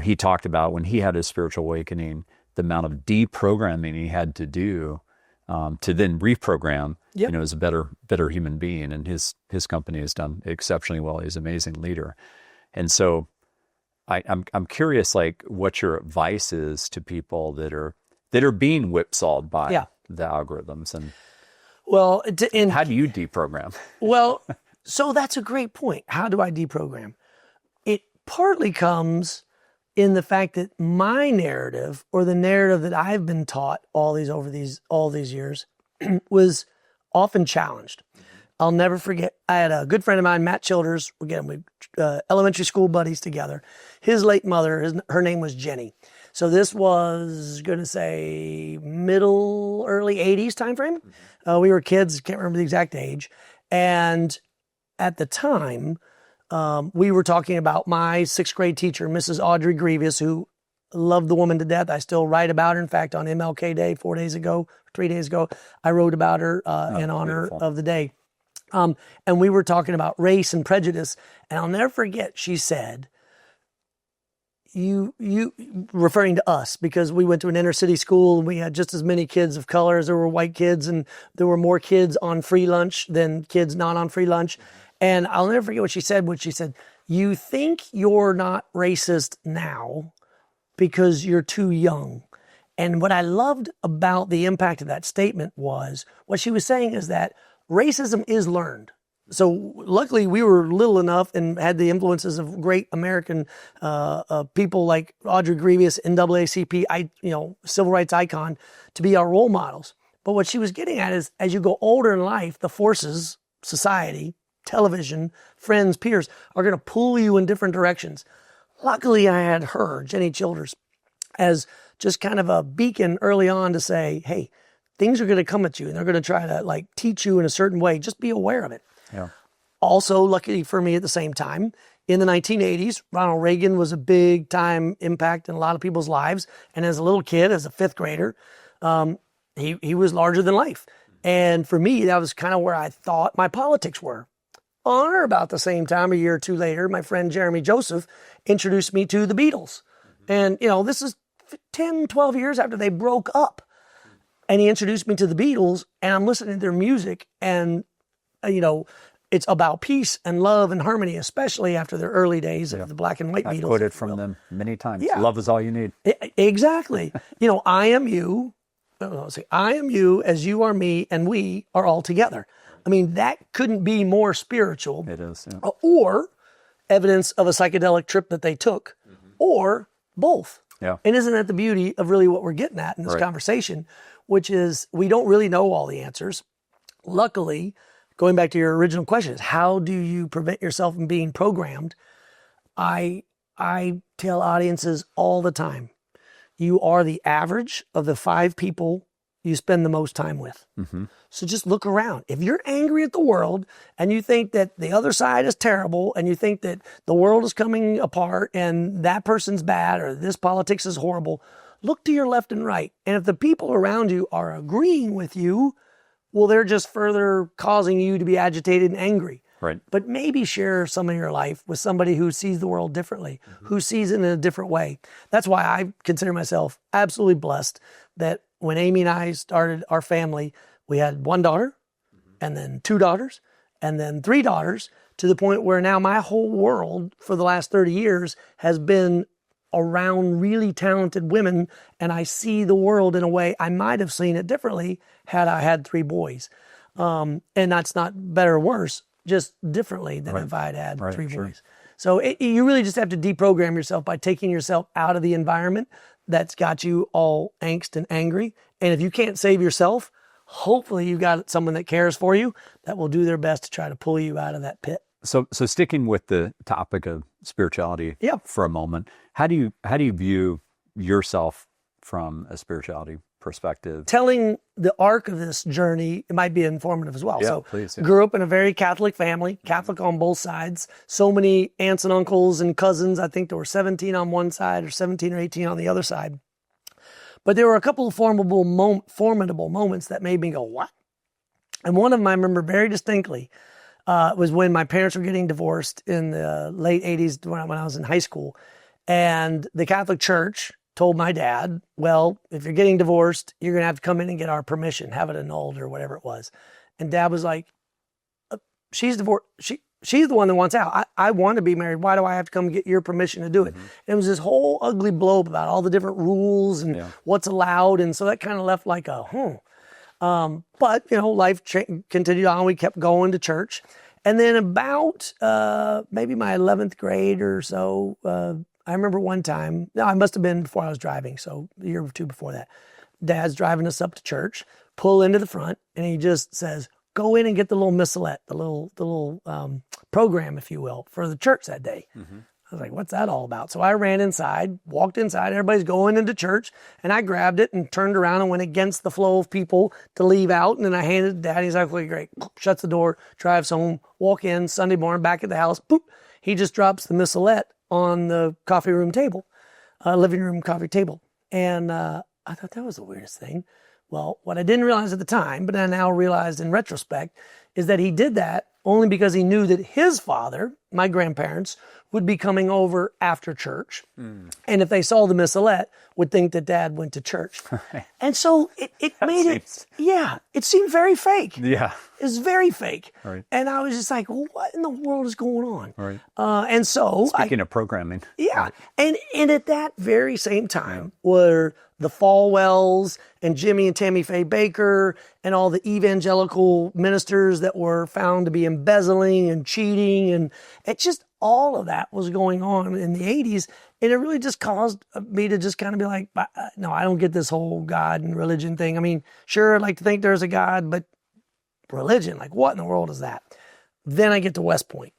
he talked about when he had his spiritual awakening, the amount of deprogramming he had to do to then reprogram, as a better human being. And his company has done exceptionally well. He's an amazing leader. And so I'm curious, what your advice is to people that are being whipsawed by the algorithms, and how do you deprogram? Well, so that's a great point. How do I deprogram? It partly comes in the fact that my narrative, or the narrative that I've been taught all these years, was often challenged. I'll never forget, I had a good friend of mine, Matt Childers, again, we elementary school buddies together. His late mother, her name was Jenny. So this was going to say early 80s time frame. We were kids, can't remember the exact age. And at the time, we were talking about my 6th grade teacher, Mrs. Audrey Grievous, who loved the woman to death. I still write about her. In fact, on MLK Day, 3 days ago, I wrote about her in honor of the day. And we were talking about race and prejudice. And I'll never forget, she said, you referring to us, because we went to an inner city school and we had just as many kids of color as there were white kids, and there were more kids on free lunch than kids not on free lunch. And I'll never forget what she said, you think you're not racist now because you're too young. And what I loved about the impact of that statement was, what she was saying is that racism is learned. So luckily we were little enough and had the influences of great American people like Audrey Grievous, NAACP, civil rights icon, to be our role models. But what she was getting at is, as you go older in life, the forces, society, television, friends, peers, are going to pull you in different directions. Luckily, I had her, Jenny Childers, as just kind of a beacon early on to say, hey, things are going to come at you and they're going to try to teach you in a certain way. Just be aware of it. Yeah. Also, luckily for me at the same time, in the 1980s, Ronald Reagan was a big time impact in a lot of people's lives. And as a little kid, as a 5th grader, he was larger than life. And for me, that was kind of where I thought my politics were. On or about the same time, a year or two later, my friend Jeremy Joseph introduced me to the Beatles. And, this is 10, 12 years after they broke up. And he introduced me to the Beatles, and I'm listening to their music, and, it's about peace and love and harmony, especially after their early days of the black and white Beatles. I've quoted from them many times. Yeah. Love is all you need. Exactly. I am you. I am you as you are me, and we are all together. I mean, that couldn't be more spiritual. It is. Yeah. Or evidence of a psychedelic trip that they took, or both. Yeah. And isn't that the beauty of really what we're getting at in this conversation, which is we don't really know all the answers. Luckily, going back to your original question, is how do you prevent yourself from being programmed? I tell audiences all the time, you are the average of the 5 people you spend the most time with. Mm-hmm. So just look around. If you're angry at the world and you think that the other side is terrible and you think that the world is coming apart and that person's bad or this politics is horrible, look to your left and right. And if the people around you are agreeing with you, well, they're just further causing you to be agitated and angry. Right. But maybe share some of your life with somebody who sees the world differently, who sees it in a different way. That's why I consider myself absolutely blessed that when Amy and I started our family, we had 1 daughter and then 2 daughters and then 3 daughters, to the point where now my whole world for the last 30 years has been around really talented women, and I see the world in a way I might have seen it differently had I had 3 boys. And that's not better or worse, just differently than if I had 3 boys. So you really just have to deprogram yourself by taking yourself out of the environment that's got you all angst and angry. And if you can't save yourself, hopefully you've got someone that cares for you that will do their best to try to pull you out of that pit. So sticking with the topic of spirituality for a moment, how do you view yourself from a spirituality perspective? Telling the arc of this journey, it might be informative as well. Yeah, so please, grew up in a very Catholic family, Catholic on both sides. So many aunts and uncles and cousins. I think there were 17 on one side or 17 or 18 on the other side. But there were a couple of formidable moments that made me go, what? And one of them I remember very distinctly was when my parents were getting divorced in the late 80s when I was in high school. And the Catholic Church told my dad, well, if you're getting divorced, you're going to have to come in and get our permission, have it annulled or whatever it was. And Dad was like, she's divorced. She's the one that wants out. I want to be married. Why do I have to come get your permission to do it? And it was this whole ugly blow up about all the different rules and what's allowed. And so that kind of left like a, but, life continued on. We kept going to church. And then about maybe my 11th grade or so, I remember one time, I must have been before I was driving, so a year or 2 before that. Dad's driving us up to church, pull into the front, and he just says, go in and get the little missalette, the little program, if you will, for the church that day. I was like, what's that all about? So I ran inside, walked inside, everybody's going into church, and I grabbed it and turned around and went against the flow of people to leave out, and then I handed it to Dad. He's like, okay, great. Shuts the door, drives home, walk in, Sunday morning, back at the house, boop. He just drops the missalette on the coffee room table, living room coffee table. And I thought that was the weirdest thing. Well, what I didn't realize at the time, but I now realized in retrospect, is that he did that only because he knew that his father, my grandparents, would be coming over after church. And if they saw the missalette, would think that Dad went to church. And so it made it, it seemed very fake. Yeah. It's very fake. Right. And I was just like, well, what in the world is going on? Right. And so Speaking of programming. Yeah. Right. And at that very same time were the Falwells and Jimmy and Tammy Faye Baker and all the evangelical ministers that were found to be embezzling and cheating. And it just, all of that was going on in the 80s. And it really just caused me to just kind of be like, no, I don't get this whole God and religion thing. I mean, sure, I'd like to think there's a God, but religion, like what in the world is that? Then I get to West Point.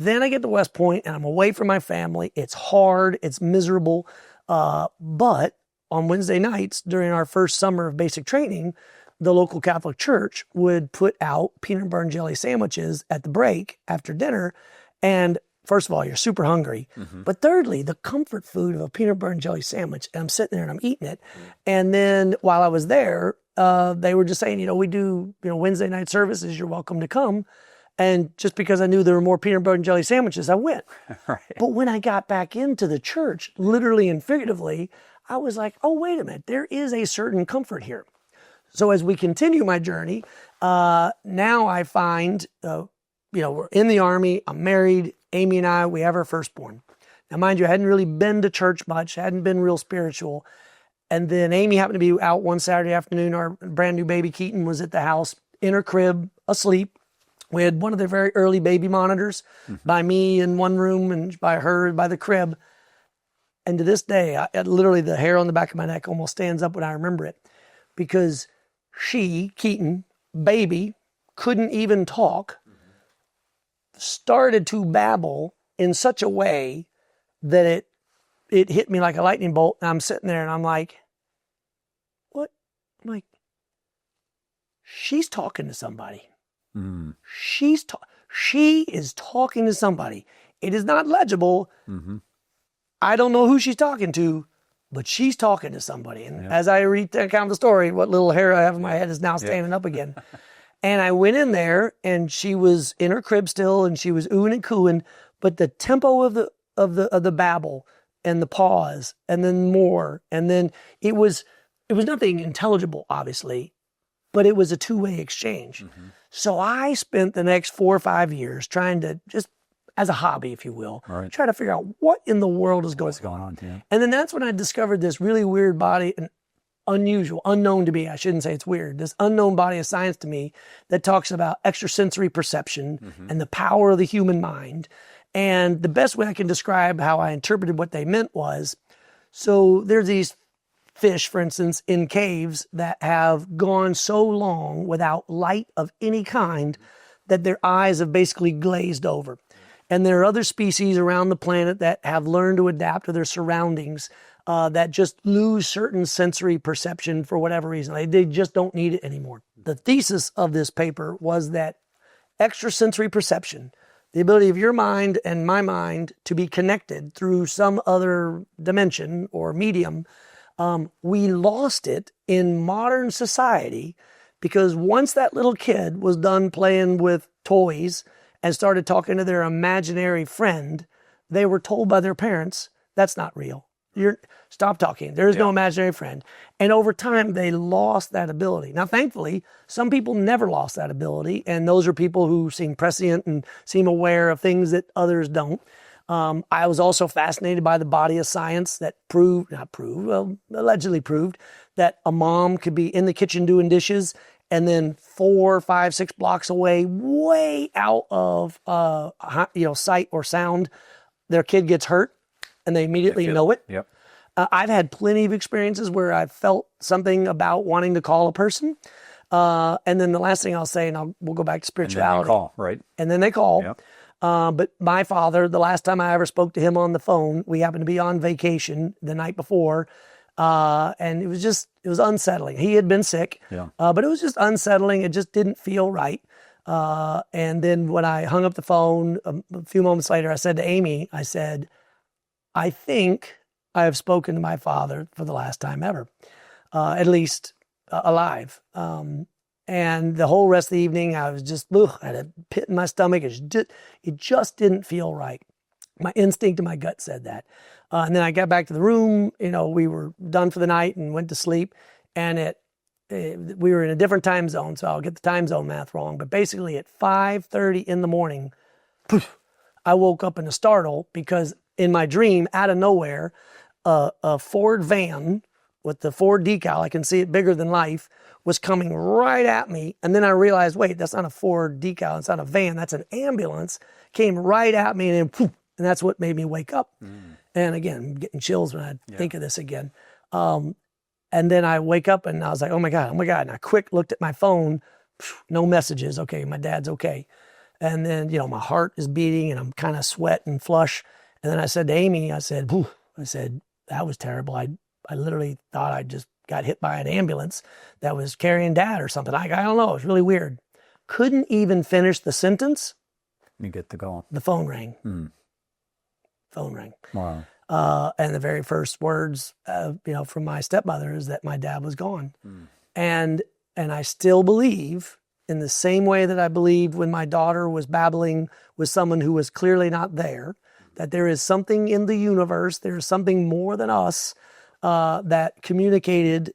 And I'm away from my family. It's hard. It's miserable. But on Wednesday nights during our first summer of basic training, the local Catholic church would put out peanut butter and jelly sandwiches at the break after dinner. And first of all, you're super hungry. But thirdly, the comfort food of a peanut butter and jelly sandwich. And I'm sitting there and I'm eating it. And then while I was there, they were just saying, we do, Wednesday night services. You're welcome to come. And just because I knew there were more peanut butter and jelly sandwiches, I went. Right. But when I got back into the church, literally and figuratively, I was like, oh, wait a minute, there is a certain comfort here. So as we continue my journey, now I find, we're in the Army, I'm married, Amy and I, we have our firstborn. Now, mind you, I hadn't really been to church much, hadn't been real spiritual. And then Amy happened to be out one Saturday afternoon. Our brand new baby Keaton was at the house in her crib, asleep. We had one of the very early baby monitors by me in one room and by her by the crib. And to this day, literally the hair on the back of my neck almost stands up when I remember it, because she, Keaton, baby, couldn't even talk, started to babble in such a way that it hit me like a lightning bolt. And I'm sitting there and I'm like, what? I'm like, she's talking to somebody. She is talking to somebody. It is not legible. I don't know who she's talking to, but she's talking to somebody. And as I recount the story, what little hair I have in my head is now standing up again. And I went in there and she was in her crib still and she was oohing and cooing, but the tempo of the babble and the pause and then more. And then it was nothing intelligible, obviously, but it was a two-way exchange. So I spent the next 4 or 5 years trying to just, as a hobby, if you will, try to figure out what in the world is going on. And then that's when I discovered this really weird body, and unknown to me, I shouldn't say it's weird, this unknown body of science to me that talks about extrasensory perception and the power of the human mind. And the best way I can describe how I interpreted what they meant was, so there's these fish, for instance, in caves that have gone so long without light of any kind that their eyes have basically glazed over. And there are other species around the planet that have learned to adapt to their surroundings that just lose certain sensory perception for whatever reason. They just don't need it anymore. The thesis of this paper was that extrasensory perception, the ability of your mind and my mind to be connected through some other dimension or medium, we lost it in modern society because once that little kid was done playing with toys and started talking to their imaginary friend, they were told by their parents, that's not real. Stop talking. There is no imaginary friend. And over time, they lost that ability. Now, thankfully, some people never lost that ability, and those are people who seem prescient and seem aware of things that others don't. I was also fascinated by the body of science that allegedly proved that a mom could be in the kitchen doing dishes and then 4, 5, 6 blocks away, way out of sight or sound, their kid gets hurt and they immediately know it. I've had plenty of experiences where I've felt something about wanting to call a person. And then the last thing I'll say, and we'll go back to spirituality. And then they call, right? And then they call. But my father, the last time I ever spoke to him on the phone, we happened to be on vacation the night before. And it was unsettling. He had been sick, but it was just unsettling. It just didn't feel right. And then when I hung up the phone a few moments later, I said to Amy, I think I have spoken to my father for the last time ever, at least alive. And the whole rest of the evening, I was just, I had a pit in my stomach. It just didn't feel right. My instinct and my gut said that. And then I got back to the room, we were done for the night and went to sleep. And we were in a different time zone, so I'll get the time zone math wrong. But basically at 5:30 in the morning, poof, I woke up in a startle because in my dream, out of nowhere, a Ford van with the Ford decal, I can see it bigger than life, was coming right at me. And then I realized, wait, that's not a Ford decal. It's not a van. That's an ambulance. Came right at me and then poof, and that's what made me wake up. And again, I'm getting chills when I think of this again. And then I wake up and I was like, oh my God. And I quick looked at my phone, no messages. Okay, my dad's okay. And then, my heart is beating and I'm kind of sweat and flush. And then I said to Amy, that was terrible. I literally thought I just got hit by an ambulance that was carrying Dad or something. I don't know. It was really weird. Couldn't even finish the sentence. You get the call. The phone rang. Phone rang. Wow. And the very first words, from my stepmother is that my dad was gone. And I still believe in the same way that I believed when my daughter was babbling with someone who was clearly not there, that there is something in the universe, there is something more than us that communicated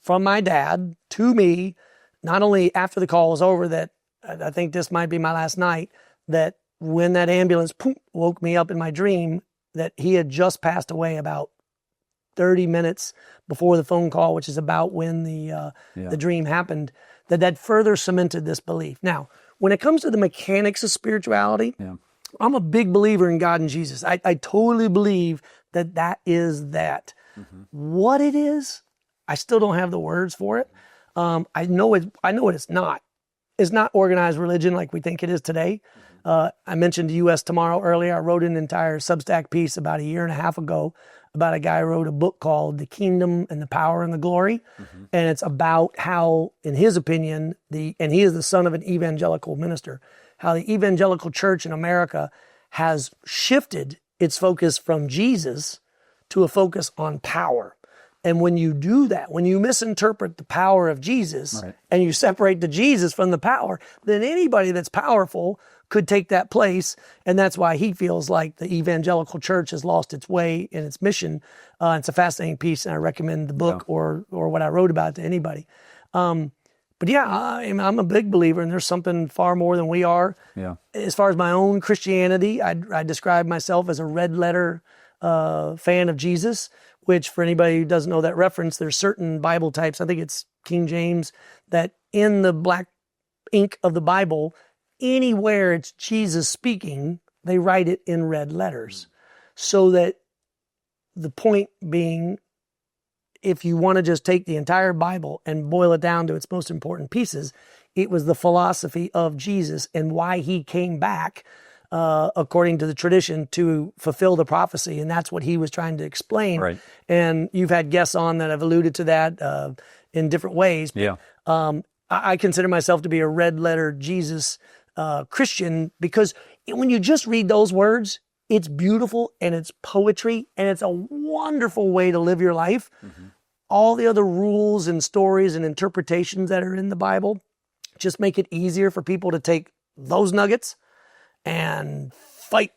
from my dad to me, not only after the call was over, that I think this might be my last night, that when that ambulance woke me up in my dream, that he had just passed away about 30 minutes before the phone call, which is about when the dream happened, that further cemented this belief. Now, when it comes to the mechanics of spirituality, I'm a big believer in God and Jesus. I totally believe that is that. What it is, I still don't have the words for it. I know what it's not. It's not organized religion like we think it is today. I mentioned U.S. Tomorrow earlier. I wrote an entire Substack piece about a year and a half ago about a guy who wrote a book called The Kingdom and the Power and the Glory. And it's about how, in his opinion, and he is the son of an evangelical minister, how the evangelical church in America has shifted its focus from Jesus to a focus on power. And when you do that, when you misinterpret the power of Jesus and you separate the Jesus from the power, then anybody that's powerful could take that place. And that's why he feels like the evangelical church has lost its way in its mission. It's a fascinating piece, and I recommend the book or what I wrote about to anybody. But yeah, I'm a big believer, and there's something far more than we are. As far as my own Christianity, I describe myself as a red letter fan of Jesus, which for anybody who doesn't know that reference, there's certain Bible types, I think it's King James, that in the black ink of the Bible, anywhere it's Jesus speaking, they write it in red letters. So that the point being, if you want to just take the entire Bible and boil it down to its most important pieces, it was the philosophy of Jesus and why he came back, according to the tradition, to fulfill the prophecy. And that's what he was trying to explain. And you've had guests on that have alluded to that in different ways. I consider myself to be a red letter Jesus Christian, because when you just read those words, it's beautiful and it's poetry and it's a wonderful way to live your life. All the other rules and stories and interpretations that are in the Bible just make it easier for people to take those nuggets and fight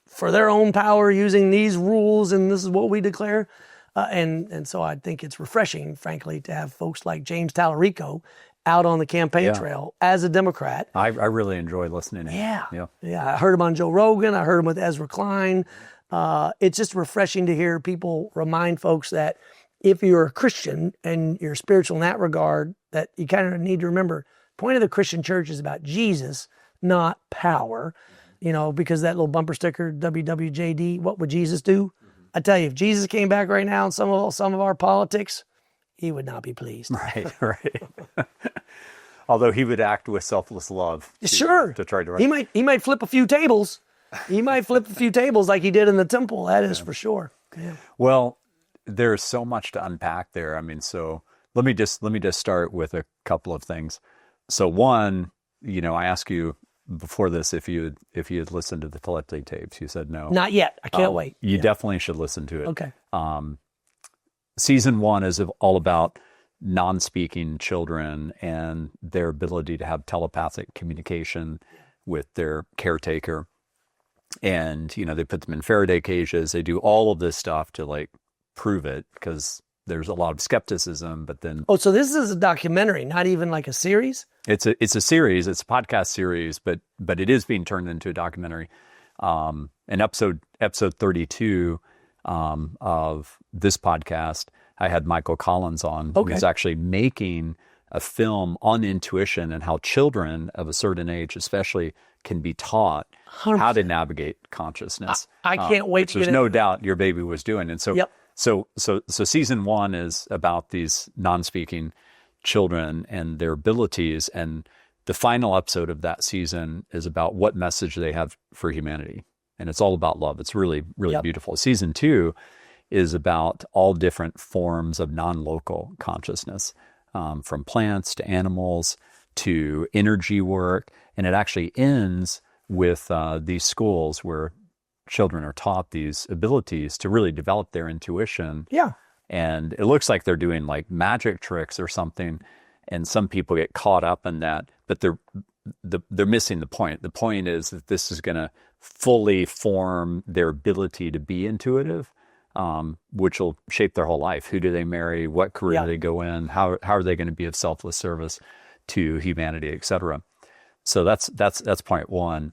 for their own power using these rules, and this is what we declare. And so I think it's refreshing, frankly, to have folks like James Tallarico out on the campaign trail as a Democrat. I really enjoy listening to him. I heard him on Joe Rogan. I heard him with Ezra Klein. It's just refreshing to hear people remind folks that if you're a Christian and you're spiritual in that regard, that you kind of need to remember, the point of the Christian church is about Jesus, not power. Because that little bumper sticker, WWJD, what would Jesus do? I tell you, if Jesus came back right now in some of our politics, he would not be pleased. Right. Although he would act with selfless love. To try to. He might flip a few tables. He might flip a few tables like he did in the temple. That is for sure. Well, there's so much to unpack there. I mean, so let me just start with a couple of things. So one, I asked you before this if you had listened to the Telepathy tapes. You said no. Not yet. I can't wait. You definitely should listen to it. Okay. Season 1 is all about non-speaking children and their ability to have telepathic communication with their caretaker. And, they put them in Faraday cages. They do all of this stuff to prove it, because there's a lot of skepticism, but then... Oh, so this is a documentary, not even like a series? It's a series. It's a podcast series, but it is being turned into a documentary. And episode 32 of this podcast, I had Michael Collins on. Okay. Who's actually making a film on intuition and how children of a certain age, especially, can be taught 100%. How to navigate consciousness. I can't wait to get There's no doubt your baby was doing. And so, so season 1 is about these non-speaking children and their abilities. And the final episode of that season is about what message they have for humanity. And it's all about love. It's really, really beautiful. Season 2 is about all different forms of non-local consciousness, from plants to animals to energy work. And it actually ends with these schools where children are taught these abilities to really develop their intuition. And it looks like they're doing magic tricks or something. And some people get caught up in that, but they're missing the point. The point is that this is going to fully form their ability to be intuitive, which will shape their whole life. Who do they marry? What career do they go in? How are they going to be of selfless service to humanity, et cetera? So that's point one.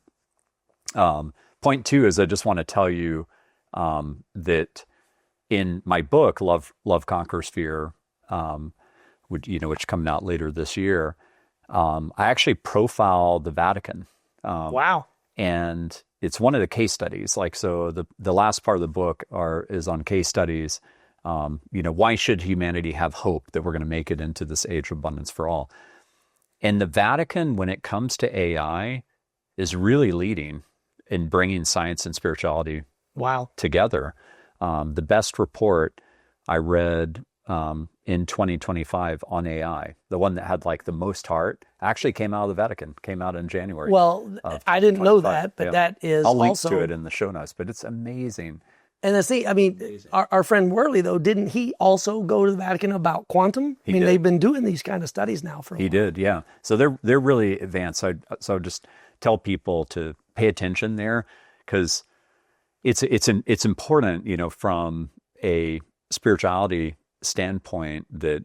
Point two is I just want to tell you that in my book, Love Conquers Fear, which coming out later this year, I actually profile the Vatican. Wow. And it's one of the case studies. Like, so the last part of the book is on case studies. Why should humanity have hope that we're going to make it into this age of abundance for all? And the Vatican, when it comes to AI, is really leading in bringing science and spirituality together. The best report I read in 2025 on AI, the one that had like the most heart, actually came out of the Vatican, came out in January. Well, I didn't know that, but that is I'll link also... to it in the show notes, but it's amazing. And our friend Worley, though, didn't he also go to the Vatican about quantum? He did. They've been doing these kind of studies now for a while. He did, yeah. So they're really advanced. So just tell people to pay attention there, because it's important, from a spirituality standpoint, that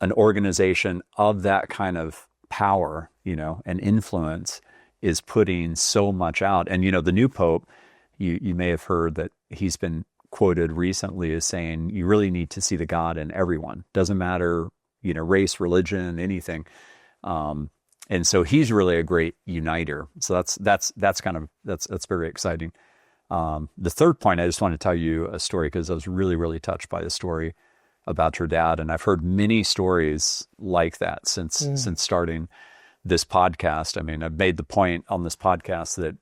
an organization of that kind of power, and influence is putting so much out. And, the new Pope, you may have heard that he's been quoted recently as saying, you really need to see the God in everyone. Doesn't matter, race, religion, anything. And so he's really a great uniter. So that's very exciting. The third point, I just want to tell you a story, because I was really, really touched by the story about your dad. And I've heard many stories like that since starting this podcast. I've made the point on this podcast that,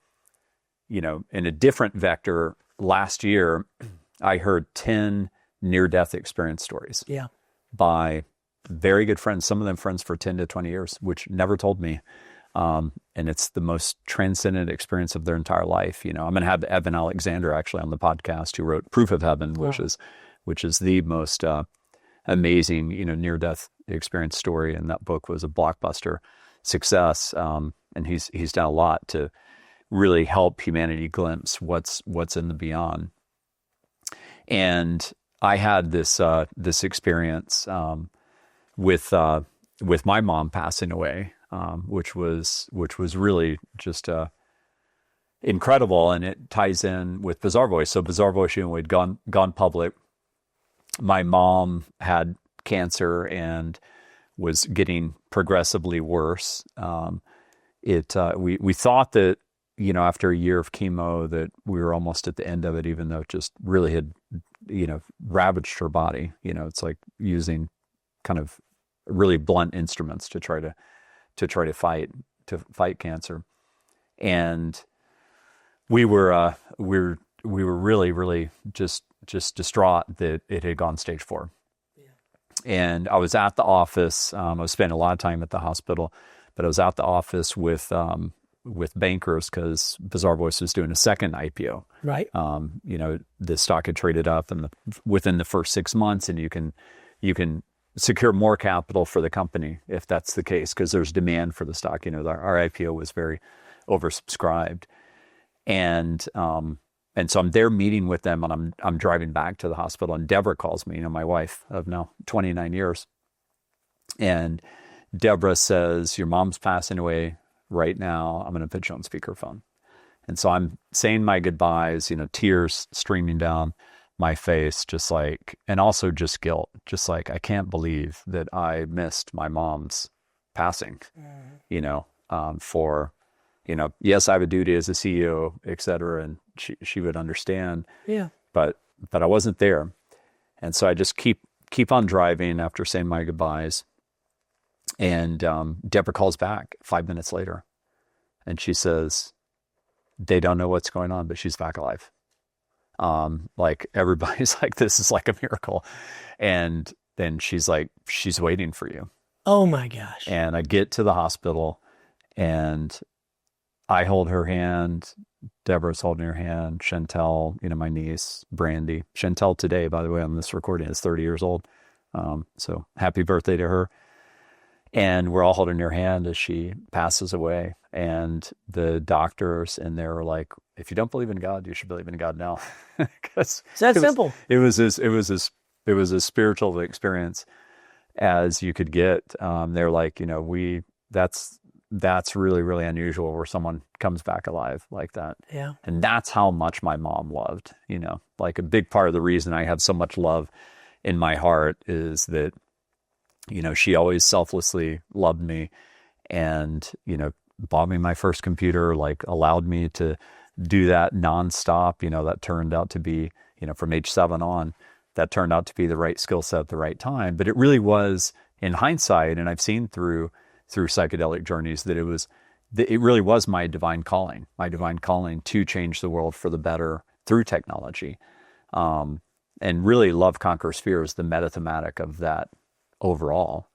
in a different vector, last year, I heard 10 near-death experience stories by very good friends, some of them friends for 10 to 20 years, which never told me. And it's the most transcendent experience of their entire life. I'm going to have Evan Alexander actually on the podcast, who wrote Proof of Heaven, which is the most amazing, near-death experience story. And that book was a blockbuster success. And he's done a lot to really help humanity glimpse what's in the beyond. And I had this experience with my mom passing away, which was really just incredible, and it ties in with Bizarre Voice. So Bizarre Voice, we'd gone public. My mom had cancer and was getting progressively worse. We thought that, after a year of chemo, that we were almost at the end of it, even though it just really had, ravaged her body. It's like using kind of really blunt instruments to try to fight cancer. And we were really, really just distraught that it had gone stage 4. And I was at the office. I was spending a lot of time at the hospital, but I was at the office with bankers, because Bizarre Voice was doing a second IPO. Right. The stock had traded up within the first 6 months, and you can secure more capital for the company if that's the case, because there's demand for the stock. Our IPO was very oversubscribed, and so I'm there meeting with them, and I'm driving back to the hospital, and Deborah calls me, my wife of now 29 years, and Deborah says, "Your mom's passing away right now. I'm going to put you on speakerphone." And so I'm saying my goodbyes, tears streaming down my face, and also just guilt, I can't believe that I missed my mom's passing, yes, I have a duty as a CEO, et cetera, and she would understand, but I wasn't there. And so I just keep on driving after saying my goodbyes. And Deborah calls back 5 minutes later, and she says, they don't know what's going on, but she's back alive. Everybody's like, this is like a miracle. And then she's like, she's waiting for you. Oh my gosh. And I get to the hospital, and I hold her hand. Deborah's holding her hand. Chantel, my niece, Brandy. Chantel today, by the way, on this recording is 30 years old. So happy birthday to her. And we're all holding her hand as she passes away. And the doctors in there were like, if you don't believe in God, you should believe in God now. It's that simple. It was as spiritual experience as you could get. They're like, that's really, really unusual where someone comes back alive like that. Yeah. And that's how much my mom loved, like a big part of the reason I have so much love in my heart is that, she always selflessly loved me and, bought me my first computer, like allowed me to do that nonstop. That turned out to be, from age 7 on, that turned out to be the right skill set at the right time. But it really was, in hindsight, and I've seen through psychedelic journeys, that it really was my divine calling to change the world for the better through technology. And really, love conquers fear is the meta-thematic of that overall.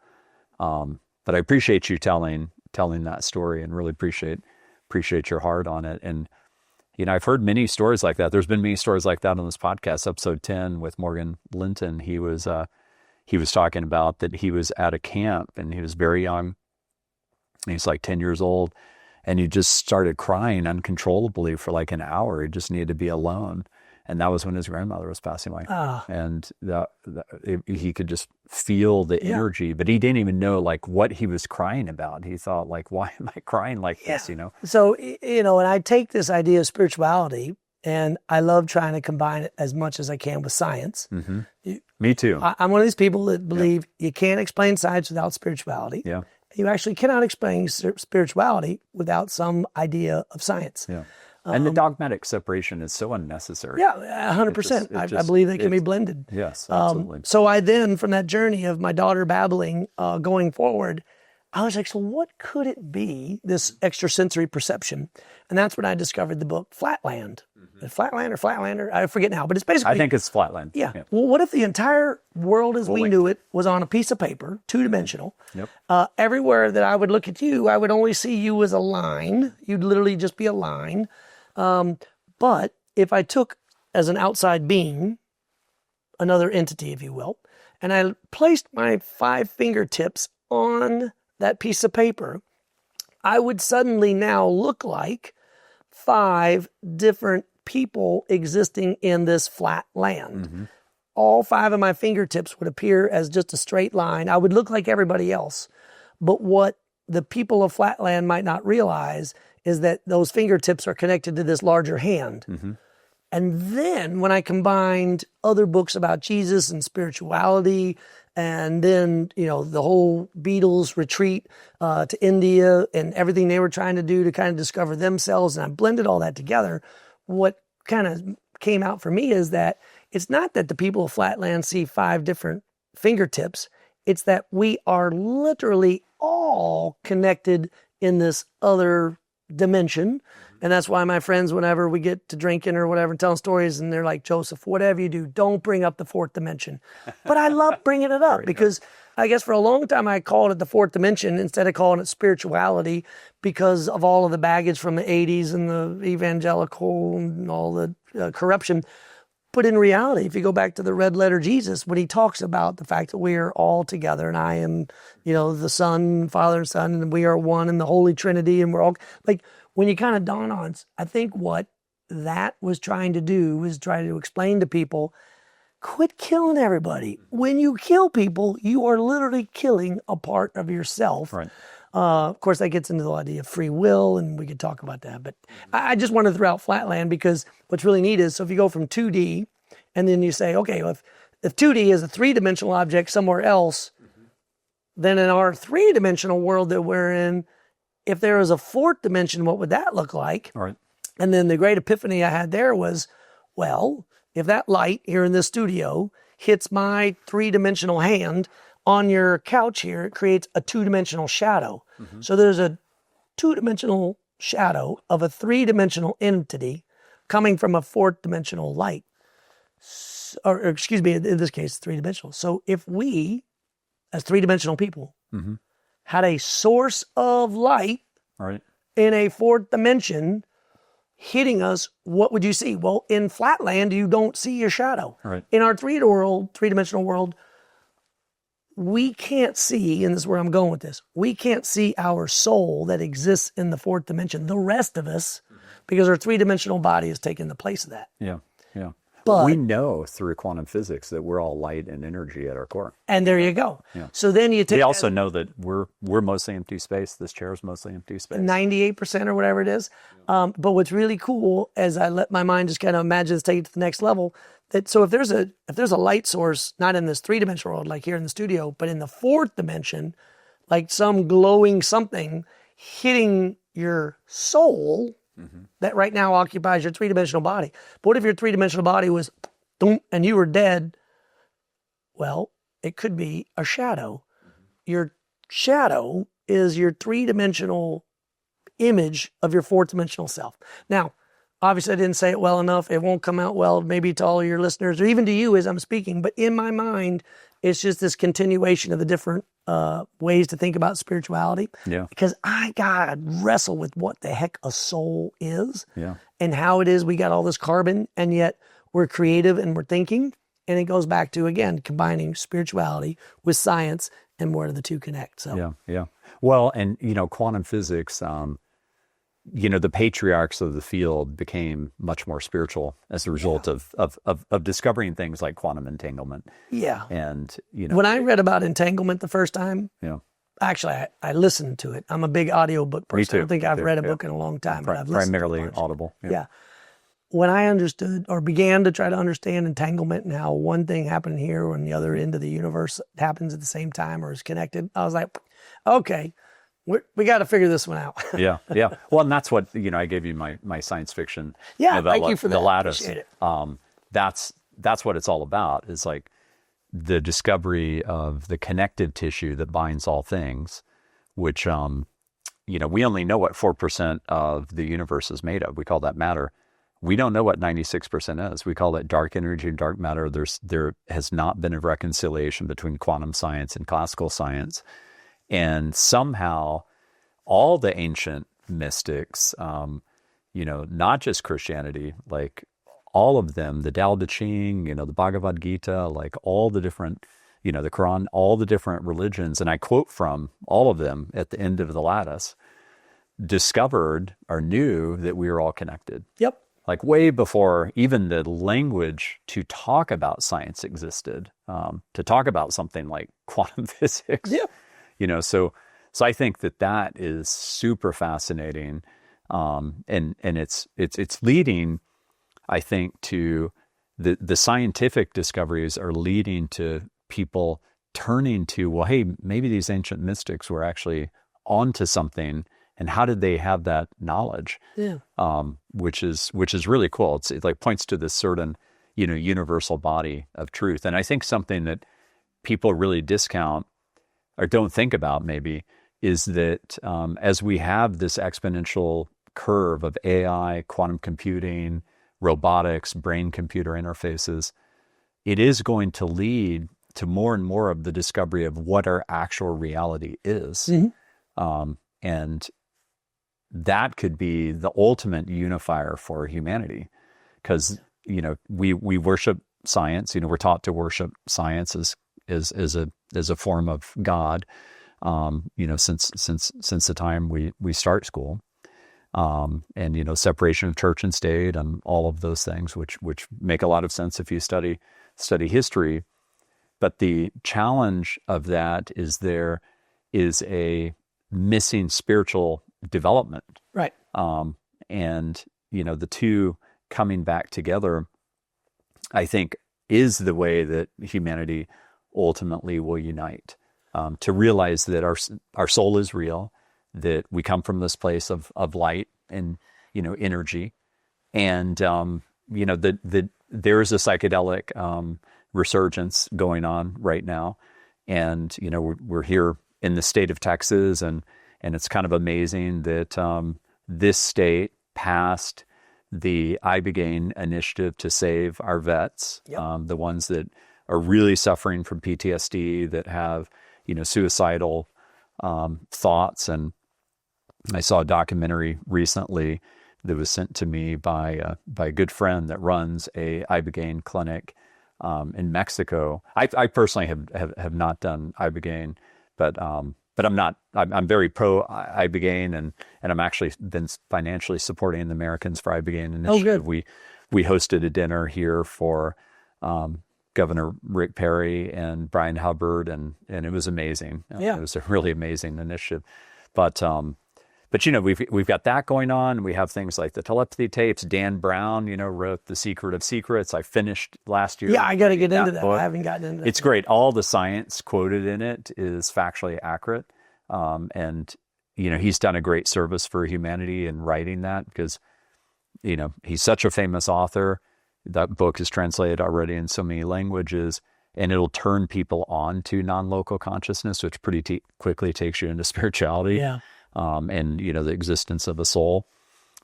But I appreciate you telling that story, and really appreciate your heart on it. And I've heard many stories like that. There's been many stories like that on this podcast. Episode 10 with Morgan Linton, he was talking about that he was at a camp and he was very young. He's like 10 years old, and he just started crying uncontrollably for like an hour. He just needed to be alone. And that was when his grandmother was passing away. And he could just feel the energy, but he didn't even know like what he was crying about. He thought like, why am I crying like this, So, and I take this idea of spirituality, and I love trying to combine it as much as I can with science. Mm-hmm. Me too. I'm one of these people that believe you can't explain science without spirituality. Yeah. You actually cannot explain spirituality without some idea of science. Yeah. And the dogmatic separation is so unnecessary. Yeah, 100%. I believe they can be blended. Yes, absolutely. So I then, from that journey of my daughter babbling going forward, I was like, so what could it be, this extrasensory perception? And that's when I discovered the book Flatland. Flatland or Flatlander? I forget now, but it's basically... I think it's Flatland. Yeah. Well, what if the entire world as we knew it was on a piece of paper, two-dimensional? Yep. Everywhere that I would look at you, I would only see you as a line. You'd literally just be a line. But if I took as an outside being, another entity, if you will, and I placed my 5 fingertips on that piece of paper, I would suddenly now look like 5 different people existing in this flat land. Mm-hmm. All 5 of my fingertips would appear as just a straight line. I would look like everybody else. But what the people of Flatland might not realize is that those fingertips are connected to this larger hand. Mm-hmm. And then when I combined other books about Jesus and spirituality, and then, the whole Beatles retreat to India and everything they were trying to do to kind of discover themselves, and I blended all that together, what kind of came out for me is that it's not that the people of Flatland see 5 different fingertips. It's that we are literally all connected in this other dimension. And that's why my friends, whenever we get to drinking or whatever, and telling stories, and they're like, Joseph, whatever you do, don't bring up the 4th dimension. But I love bringing it up because I guess for a long time I called it the 4th dimension instead of calling it spirituality because of all of the baggage from the 80s and the evangelical and all the corruption. But in reality, if you go back to the red letter Jesus, when he talks about the fact that we are all together and I am, the Son, Father and Son, and we are one in the Holy Trinity, and we're all like, when you kind of dawn on, I think what that was trying to do was try to explain to people, quit killing everybody. When you kill people, you are literally killing a part of yourself. Right. Of course, that gets into the idea of free will, and we could talk about that. But I just wanted to throw out Flatland because what's really neat is, so if you go from 2D, and then you say, okay, well, if 2D is a 3-dimensional object somewhere else, then in our 3-dimensional world that we're in, if there was a 4th dimension, what would that look like? All right. And then the great epiphany I had there was, well, if that light here in this studio hits my 3-dimensional hand on your couch here, it creates a 2-dimensional shadow. Mm-hmm. So there's a 2-dimensional shadow of a 3-dimensional entity coming from a 4th-dimensional light. Or excuse me, in this case, 3-dimensional. So if we, as 3-dimensional people, mm-hmm. had a source of light in a 4th dimension hitting us, what would you see? Well, in Flatland, you don't see your shadow. Right. In our 3-dimensional world, we can't see, and this is where I'm going with this, we can't see our soul that exists in the fourth dimension, the rest of us, because our three-dimensional body has taken the place of that. Yeah, yeah. But we know through quantum physics that we're all light and energy at our core. And there you go. Yeah. So then you take. We also know that we're mostly empty space. This chair is mostly empty space. 98% or whatever it is. But what's really cool, as I let my mind just kind of imagine this, take it to the next level, that so if there's a light source, not in this three-dimensional world like here in the studio, but in the fourth dimension, like some glowing something hitting your soul that right now occupies your three-dimensional body. But what if your three-dimensional body was and you were dead? Well, it could be a shadow. Your shadow is your three-dimensional image of your fourth-dimensional self. Now, obviously I didn't say it well enough. It won't come out well maybe to all your listeners or even to you as I'm speaking, but in my mind, it's just this continuation of the different ways to think about spirituality. Yeah. Because I gotta wrestle with what the heck a soul is. Yeah. And how it is we got all this carbon and yet we're creative and we're thinking. And it goes back to, again, combining spirituality with science and where the two connect. So Yeah, yeah. Well, and quantum physics, the patriarchs of the field became much more spiritual as a result of discovering things like quantum entanglement. Yeah. And when I read about entanglement the first time, yeah, actually I listened to it. I'm a big audiobook person. Me too. I don't think I've read a book in a long time, but I've listened primarily to a bunch. audible. Yeah. When I understood or began to try to understand entanglement and how one thing happened here and the other end of the universe happens at the same time or is connected, I was like, okay, we got to figure this one out. Yeah, yeah. Well, and that's what, I gave you my science fiction. Yeah, thank you for that. The lattice. Appreciate it. That's what it's all about, is like the discovery of the connective tissue that binds all things, which, we only know what 4% of the universe is made of. We call that matter. We don't know what 96% is. We call it dark energy and dark matter. There has not been a reconciliation between quantum science and classical science. And somehow all the ancient mystics, not just Christianity, like all of them, the Tao Te Ching, the Bhagavad Gita, like all the different, the Quran, all the different religions, and I quote from all of them at the end of the lattice, discovered or knew that we were all connected. Yep. Like way before even the language to talk about science existed, to talk about something like quantum physics. Yeah. So I think that is super fascinating, and it's leading, I think, to the scientific discoveries are leading to people turning to, well, hey, maybe these ancient mystics were actually onto something. And how did they have that knowledge? Yeah. Which is really cool. It like points to this certain, universal body of truth. And I think something that people really discount or don't think about maybe is that as we have this exponential curve of AI, quantum computing, robotics, brain-computer interfaces, it is going to lead to more and more of the discovery of what our actual reality is. Mm-hmm. And that could be the ultimate unifier for humanity, because we worship science. We're taught to worship science as a form of God. Since the time we start school, and separation of church and state and all of those things, which make a lot of sense if you study history. But the challenge of that is there is a missing spiritual development. Right. And, the two coming back together, I think, is the way that humanity ultimately will unite, to realize that our soul is real, that we come from this place of light and, energy. And, that there is a psychedelic resurgence going on right now. And, we're here in the state of Texas, and it's kind of amazing that this state passed the ibogaine initiative to save our vets, yep. The ones that are really suffering from PTSD, that have, suicidal thoughts. And I saw a documentary recently that was sent to me by a good friend that runs a ibogaine clinic in Mexico. I personally have not done ibogaine, but I'm very pro ibogaine, and I'm actually been financially supporting the Americans for Ibogaine initiative. Oh, good. We hosted a dinner here for Governor Rick Perry and Brian Hubbard, and it was amazing. Yeah. It was a really amazing initiative. But we've got that going on. We have things like the telepathy tapes. Dan Brown, wrote The Secret of Secrets. I finished last year. Yeah, I got to get into that. book. I haven't gotten into that. It's great. All the science quoted in it is factually accurate. And he's done a great service for humanity in writing that, because, he's such a famous author. That book is translated already in so many languages, and it'll turn people on to non-local consciousness, which pretty quickly takes you into spirituality. Yeah. And, the existence of a soul.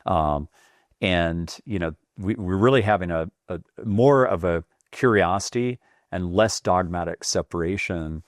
And, we're really having a more of a curiosity and less dogmatic separation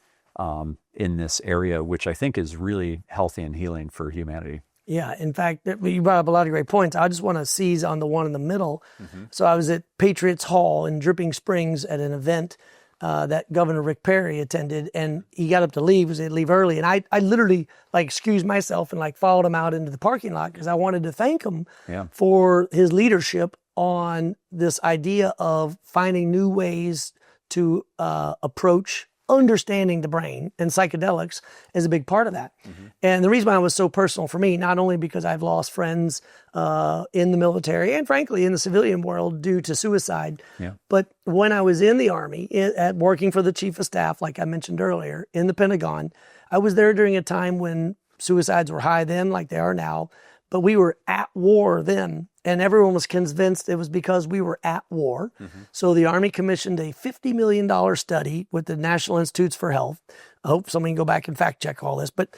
in this area, which I think is really healthy and healing for humanity. Yeah, in fact, you brought up a lot of great points. I just want to seize on the one in the middle. Mm-hmm. So I was at Patriots Hall in Dripping Springs at an event that Governor Rick Perry attended, and he got up to leave, because he'd leave early. And I literally excused myself and followed him out into the parking lot, because I wanted to thank him for his leadership on this idea of finding new ways to approach understanding the brain, and psychedelics is a big part of that. Mm-hmm. And the reason why it was so personal for me, not only because I've lost friends in the military and frankly in the civilian world due to suicide, but when I was in the Army, at working for the Chief of Staff, like I mentioned earlier, in the Pentagon, I was there during a time when suicides were high then, like they are now, but we were at war then. And everyone was convinced it was because we were at war. Mm-hmm. So the Army commissioned a $50 million study with the National Institutes for Health. I hope somebody can go back and fact check all this. But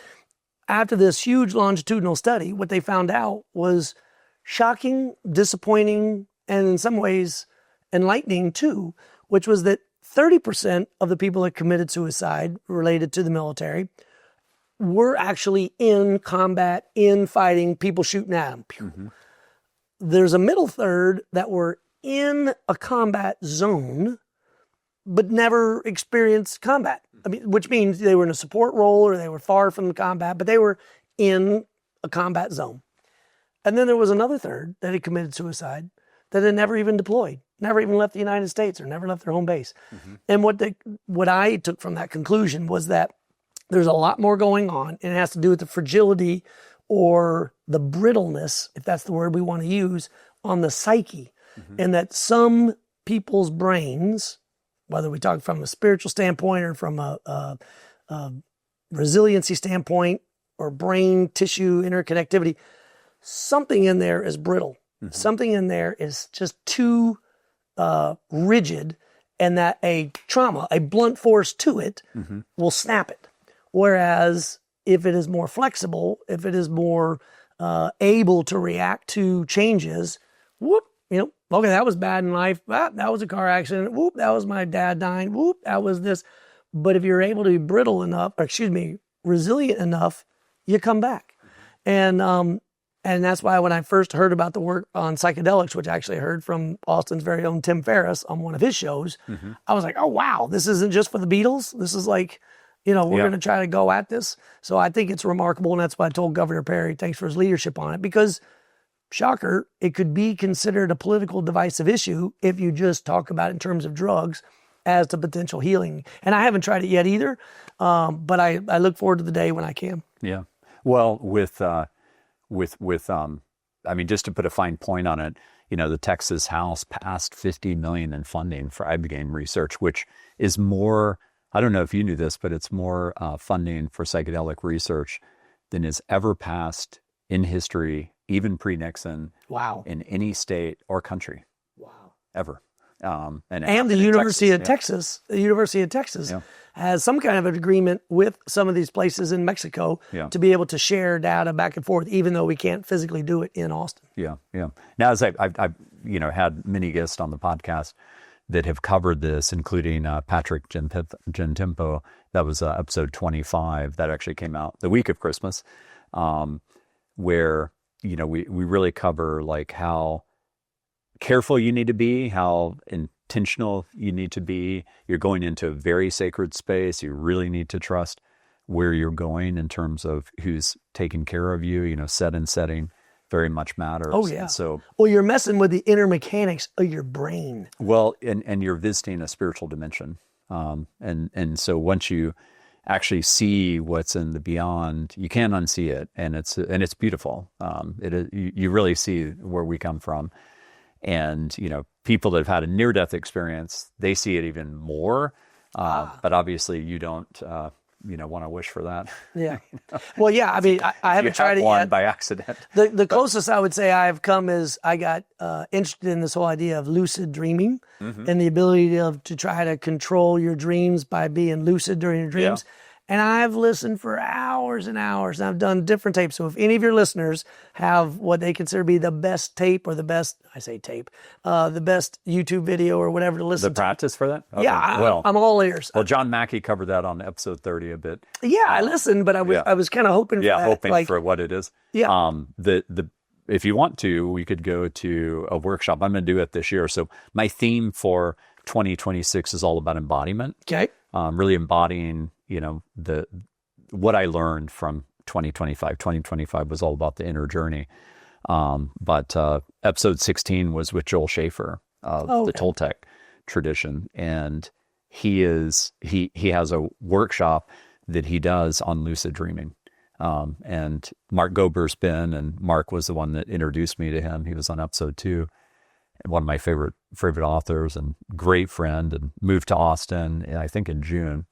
after this huge longitudinal study, what they found out was shocking, disappointing, and in some ways enlightening too, which was that 30% of the people that committed suicide related to the military were actually in combat, in fighting, people shooting at them. Mm-hmm. There's a middle third that were in a combat zone, but never experienced combat. I mean, which means they were in a support role or they were far from the combat, but they were in a combat zone. And then there was another third that had committed suicide that had never even deployed, never even left the United States or never left their home base. Mm-hmm. And what I took from that conclusion was that there's a lot more going on, and it has to do with the fragility or the brittleness, if that's the word we want to use, on the psyche. Mm-hmm. And that some people's brains, whether we talk from a spiritual standpoint or from a resiliency standpoint or brain tissue interconnectivity, something in there is brittle. Mm-hmm. Something in there is just too rigid, and that a trauma, a blunt force to it, mm-hmm. will snap it. Whereas if it is more flexible, if it is more able to react to changes, okay, that was bad in life. That was a car accident. Whoop, that was my dad dying. Whoop, that was this. But if you're able to be resilient enough, you come back. And that's why when I first heard about the work on psychedelics, which I actually heard from Austin's very own Tim Ferriss on one of his shows, mm-hmm. I was like, oh, wow, this isn't just for the Beatles. This is like, we're going to try to go at this. So I think it's remarkable, and that's why I told Governor Perry, thanks for his leadership on it, because, shocker, it could be considered a political divisive issue if you just talk about it in terms of drugs as to potential healing. And I haven't tried it yet either, but I look forward to the day when I can. Yeah. Well, with just to put a fine point on it, the Texas House passed $50 million in funding for ibogaine research, which is more, I don't know if you knew this, but it's more funding for psychedelic research than is ever passed in history, even pre-Nixon. Wow. In any state or country. Wow. Ever. And the University of Texas, has some kind of an agreement with some of these places in Mexico to be able to share data back and forth, even though we can't physically do it in Austin. Yeah, yeah. Now, as I've had many guests on the podcast that have covered this, including Patrick Gentempo. That was episode 25 that actually came out the week of Christmas, where we really cover like how careful you need to be, how intentional you need to be. You're going into a very sacred space. You really need to trust where you're going in terms of who's taking care of you. Set and setting very much matters. Oh, yeah. And so, well, you're messing with the inner mechanics of your brain. Well, and you're visiting a spiritual dimension. And so once you actually see what's in the beyond, you can't unsee it. And it's beautiful. You really see where we come from. And, people that have had a near-death experience, they see it even more. But obviously you don't, want to wish for that. Yeah. Well, yeah, I mean, I haven't tried it yet. By accident. The closest I would say I've come is I got interested in this whole idea of lucid dreaming and the ability to try to control your dreams by being lucid during your dreams. Yeah. And I've listened for hours and hours, and I've done different tapes. So if any of your listeners have what they consider to be the best tape or the best YouTube video or whatever to listen to. The practice for that? Okay. Yeah, I'm all ears. Well, John Mackey covered that on episode 30 a bit. Yeah, I listened, but I was kind of hoping for that. Yeah, hoping for what it is. Yeah. If you want to, we could go to a workshop. I'm going to do it this year. So my theme for 2026 is all about embodiment. Okay. Really embodying, what I learned from 2025. 2025 was all about the inner journey. But episode 16 was with Joel Schaefer of the Toltec tradition. And he has a workshop that he does on lucid dreaming. And Mark Gober's been, and Mark was the one that introduced me to him. He was on episode 2. One of my favorite authors and great friend, and moved to Austin, I think in June.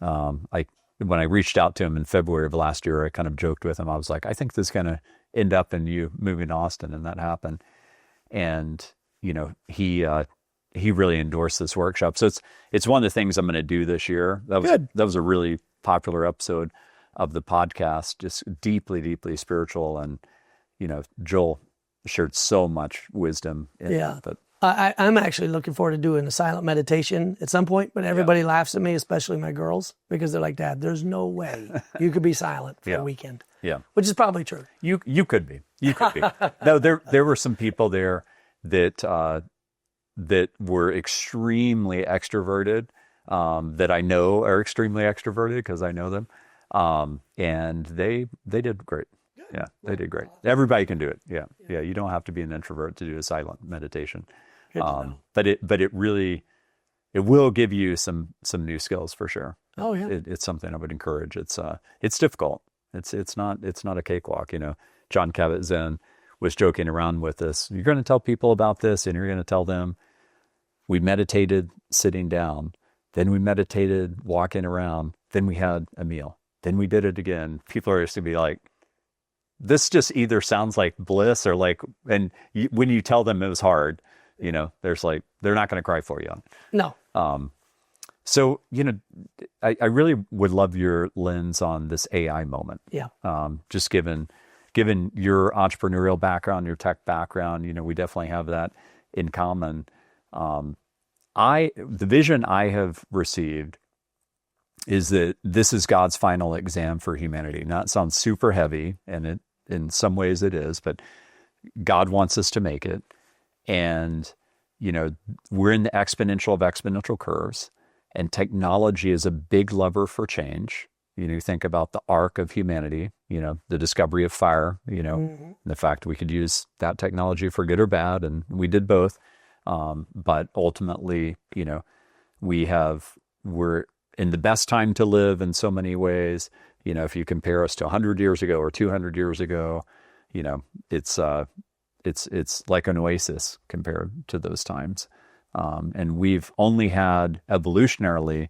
When I reached out to him in February of last year, I kind of joked with him. I was like, I think this is going to end up in you moving to Austin, and that happened. And, he really endorsed this workshop. So it's one of the things I'm going to do this year. That was a really popular episode of the podcast, just deeply, deeply spiritual. And, Joel shared so much wisdom in it. But I'm actually looking forward to doing a silent meditation at some point, but everybody laughs at me, especially my girls, because they're like, Dad, there's no way you could be silent for a weekend. Yeah. Which is probably true. You could be. You could be. No, there were some people there that were extremely extroverted, that I know are extremely extroverted because I know them. And they did great. Yeah, they did great. Everybody can do it. Yeah. You don't have to be an introvert to do a silent meditation. But it will give you some new skills for sure. Oh yeah. It's something I would encourage. It's difficult. It's not a cakewalk. John Kabat-Zinn was joking around with this. You're going to tell people about this, and you're going to tell them we meditated sitting down, then we meditated walking around, then we had a meal, then we did it again. People are just going to be like, this just either sounds like bliss or when you tell them it was hard, there's they're not going to cry for you. No. So, I really would love your lens on this AI moment. Yeah. Just given your entrepreneurial background, your tech background, we definitely have that in common. The vision I have received is that this is God's final exam for humanity. Now, it sounds super heavy, and in some ways it is, but God wants us to make it. And, we're in the exponential of exponential curves, and technology is a big lever for change. You think about the arc of humanity, the discovery of fire, the fact we could use that technology for good or bad, and we did both. But ultimately, we're in the best time to live in so many ways. If you compare us to 100 years ago or 200 years ago, it's like an oasis compared to those times. And we've only had evolutionarily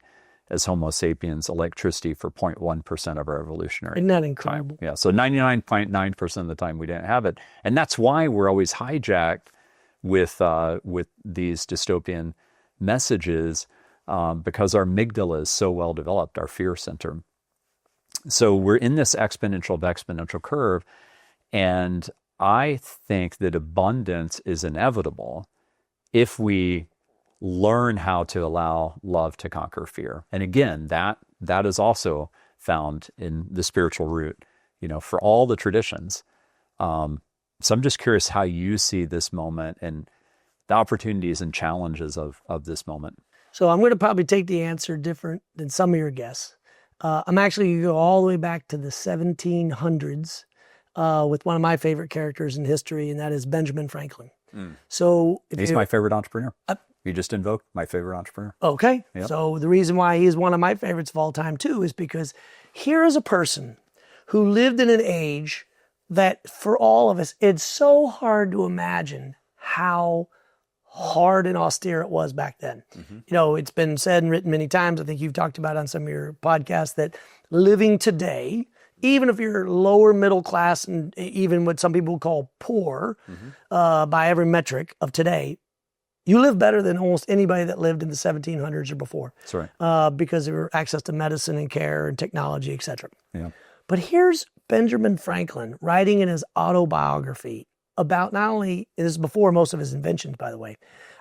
as Homo sapiens electricity for 0.1% of our evolutionary Isn't that incredible? time. Yeah, so 99.9% of the time we didn't have it. And that's why we're always hijacked with these dystopian messages, because our amygdala is so well developed, our fear center. So we're in this exponential curve, and I think that abundance is inevitable if we learn how to allow love to conquer fear. And again, that is also found in the spiritual root, for all the traditions. So I'm just curious how you see this moment, and the opportunities and challenges of this moment? So I'm going to probably take the answer different than some of your guests. I'm actually going to go all the way back to the 1700s with one of my favorite characters in history, and that is Benjamin Franklin. So he's my favorite entrepreneur. You just invoked my favorite entrepreneur. Okay. Yep. So the reason why he is one of my favorites of all time too is because here is a person who lived in an age that for all of us, it's so hard to imagine how hard and austere it was back then. You know, it's been said and written many times, I think you've talked about on some of your podcasts, that living today, even if you're lower middle class and even what some people call poor by every metric of today, you live better than almost anybody that lived in the 1700s or before. That's right. Because there were access to medicine and care and technology, et cetera. Yeah. But here's Benjamin Franklin writing in his autobiography about not only, this is before most of his inventions, by the way,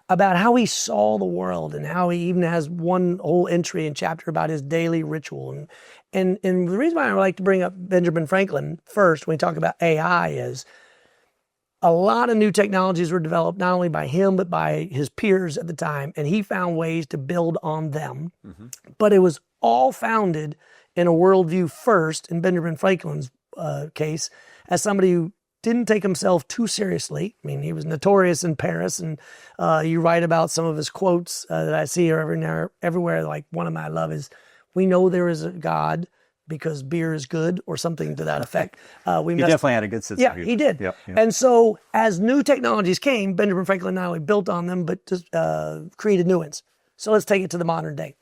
about how he saw the world and how he even has one whole entry and chapter about his daily ritual. And the reason why I like to bring up Benjamin Franklin first when we talk about AI is a lot of new technologies were developed not only by him, but by his peers at the time. And he found ways to build on them. But it was all founded in a worldview first, in Benjamin Franklin's case, as somebody who didn't take himself too seriously. I mean, he was notorious in Paris, and you write about some of his quotes that I see everywhere. Like one of them I love is, "We know there is a God because beer is good," or something to that effect. He definitely had a good sense of humor. He did. Yep. And so as new technologies came, Benjamin Franklin not only built on them, but just created new ones. So let's take it to the modern day.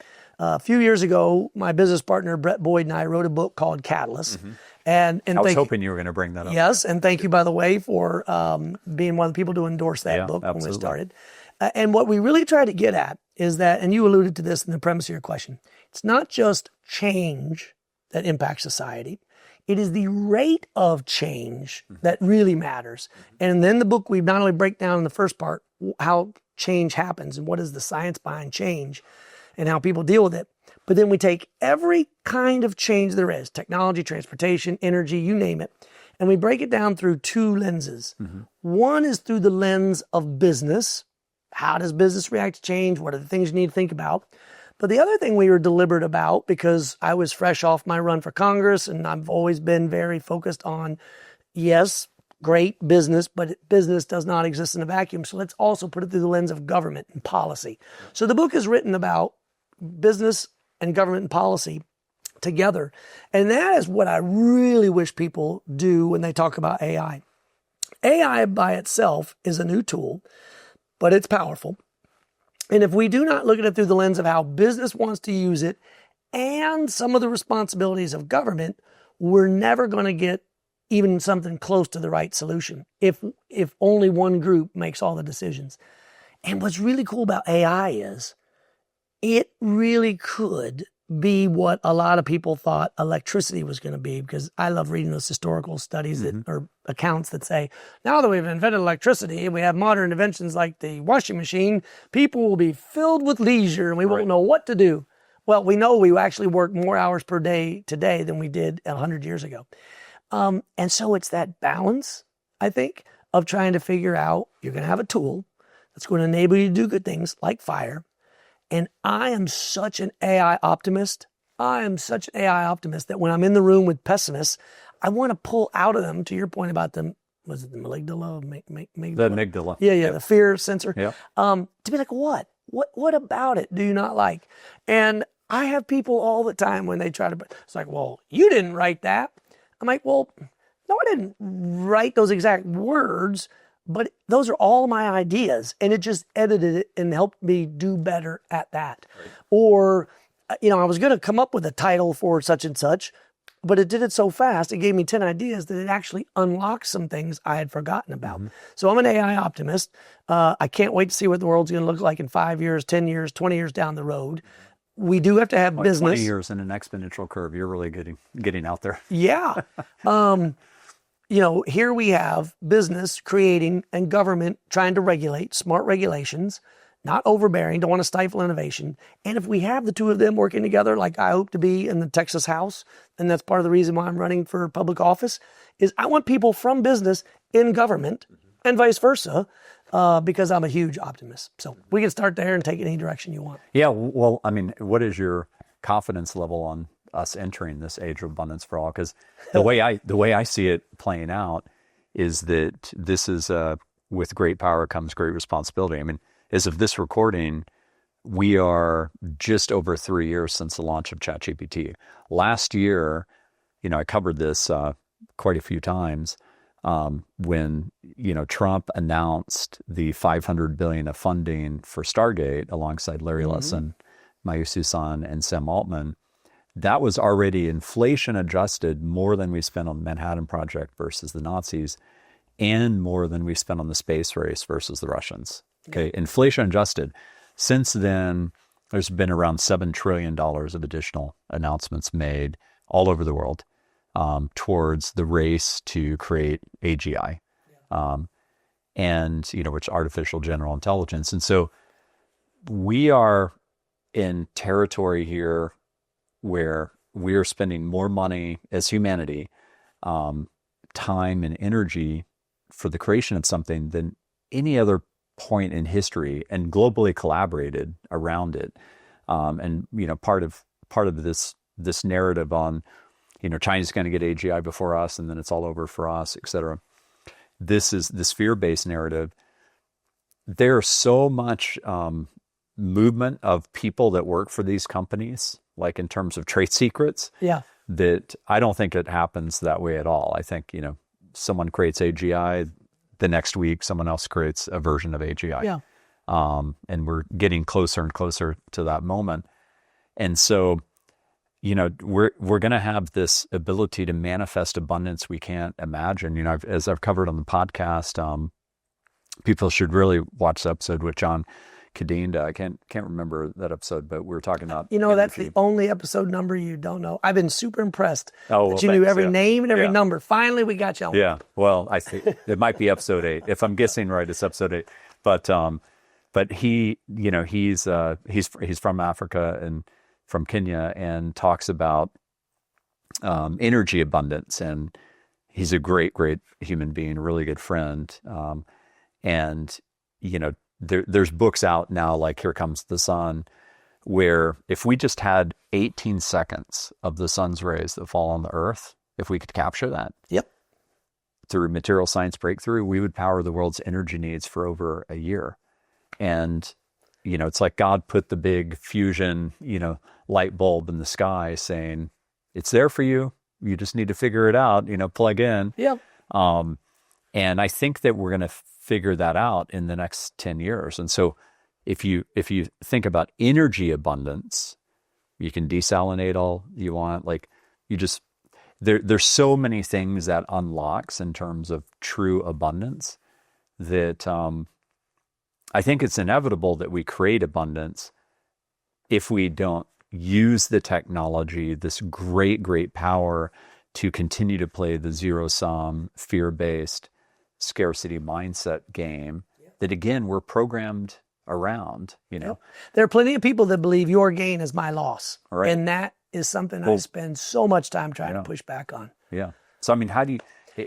A few years ago, my business partner, Brett Boyd, and I wrote a book called Catalyst. And I was hoping you were going to bring that up. Yes, and thank you, by the way, for being one of the people to endorse that book absolutely. when we started. And what we really try to get at is that, and you alluded to this in the premise of your question, it's not just change that impacts society. It is the rate of change that really matters. And then the book, we not only break down in the first part how change happens and what is the science behind change and how people deal with it, but then we take every kind of change there is, technology, transportation, energy, you name it, and we break it down through two lenses. One is through the lens of business. How does business react to change? What are the things you need to think about? But the other thing we were deliberate about, because I was fresh off my run for Congress and I've always been very focused on, yes, great business, but business does not exist in a vacuum. So let's also put it through the lens of government and policy. So the book is written about business and government and policy together. And that is what I really wish people do when they talk about AI. AI by itself is a new tool, but it's powerful. And if we do not look at it through the lens of how business wants to use it and some of the responsibilities of government, we're never going to get even something close to the right solution if only one group makes all the decisions. And what's really cool about AI is it really could be what a lot of people thought electricity was going to be, because I love reading those historical studies that or accounts that say, now that we've invented electricity and we have modern inventions like the washing machine, people will be filled with leisure and we won't know what to do. Well, we know we actually work more hours per day today than we did 100 years ago. And so it's that balance, I think, of trying to figure out, you're going to have a tool that's going to enable you to do good things like fire. And I am such an AI optimist. That when I'm in the room with pessimists, I want to pull out of them, to your point about them, was it the amygdala? The amygdala. Yeah, the fear sensor. Yep. To be like, what about it do you not like? And I have people all the time when they try to, it's like, well, you didn't write that. I'm like, well, no, I didn't write those exact words, but those are all my ideas, and it just edited it and helped me do better at that. Right. Or, I was going to come up with a title for such and such, but it did it so fast, it gave me 10 ideas that it actually unlocked some things I had forgotten about. So I'm an AI optimist. I can't wait to see what the world's going to look like in 5 years, 10 years, 20 years down the road. We do have to have business. 20 years in an exponential curve. You're really getting out there. Yeah. Here we have business creating and government trying to regulate, smart regulations, not overbearing, don't want to stifle innovation. And if we have the two of them working together, like I hope to be in the Texas House, and that's part of the reason why I'm running for public office, is I want people from business in government and vice versa because I'm a huge optimist. So we can start there and take it any direction you want. Yeah, well, I mean, what is your confidence level on us entering this age of abundance for all? Because the way I see it playing out is that this is with great power comes great responsibility. I mean, as of this recording, we are just over 3 years since the launch of ChatGPT. Last year, I covered this quite a few times when, Trump announced the $500 billion of funding for Stargate alongside Larry Ellison, Mayu Susan, and Sam Altman. That was already inflation adjusted more than we spent on the Manhattan Project versus the Nazis, and more than we spent on the space race versus the Russians. Okay, inflation adjusted. Since then, there's been around $7 trillion of additional announcements made all over the world towards the race to create AGI, and which artificial general intelligence. And so we are in territory here where we are spending more money as humanity, time and energy for the creation of something than any other point in history, and globally collaborated around it. And part of this narrative on, China's going to get AGI before us, and then it's all over for us, et cetera. This is this fear-based narrative. There's so much movement of people that work for these companies, like in terms of trade secrets, that I don't think it happens that way at all. I think, someone creates AGI, the next week someone else creates a version of AGI. And we're getting closer and closer to that moment. And so, we're going to have this ability to manifest abundance we can't imagine. As I've covered on the podcast, people should really watch the episode with John Kadinda. I can't remember that episode, but we were talking about that's the only episode number you don't know. I've been super impressed that you knew thanks, every name and every number. Finally, we got you on. Yeah, well, I think it might be episode 8. If I'm guessing right, it's episode 8. But he, he's from Africa and from Kenya, and talks about energy abundance, and he's a great human being, a really good friend. And there's books out now, like Here Comes the Sun, where if we just had 18 seconds of the sun's rays that fall on the earth, if we could capture that through material science breakthrough, we would power the world's energy needs for over a year. And, it's like God put the big fusion, light bulb in the sky saying, it's there for you. You just need to figure it out, plug in. And I think that we're going to figure that out in the next 10 years. And so if you think about energy abundance, you can desalinate all you want. Like there's so many things that unlocks in terms of true abundance that I think it's inevitable that we create abundance if we don't use the technology, this great power, to continue to play the zero-sum, fear-based scarcity mindset game that, again, we're programmed around, There are plenty of people that believe your gain is my loss. Right. And that is something I spend so much time trying to push back on. Yeah. So, I mean,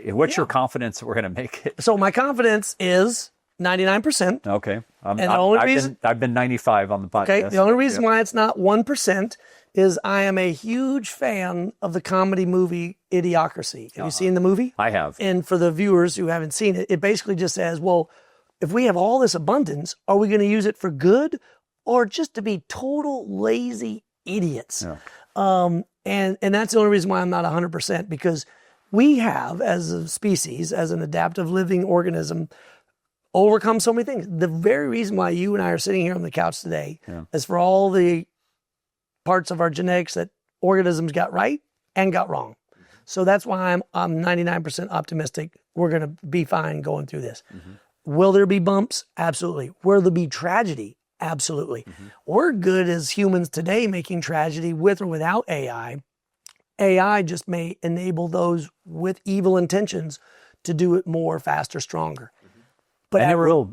what's your confidence that we're going to make it? So my confidence is 99%. Okay. I've been 95 on the podcast. Okay. The only reason why it's not 1% is I am a huge fan of the comedy movie Idiocracy. Have you seen the movie? I have. And for the viewers who haven't seen it, it basically just says, well, if we have all this abundance, are we going to use it for good or just to be total lazy idiots? Yeah. And that's the only reason why I'm not 100%, because we have, as a species, as an adaptive living organism, overcome so many things. The very reason why you and I are sitting here on the couch today is for all the parts of our genetics that organisms got right and got wrong. So that's why I'm 99% optimistic we're going to be fine going through this. Will there be bumps? Absolutely. Will there be tragedy? Absolutely. We're good as humans today making tragedy with or without AI. AI just may enable those with evil intentions to do it more, faster, stronger. But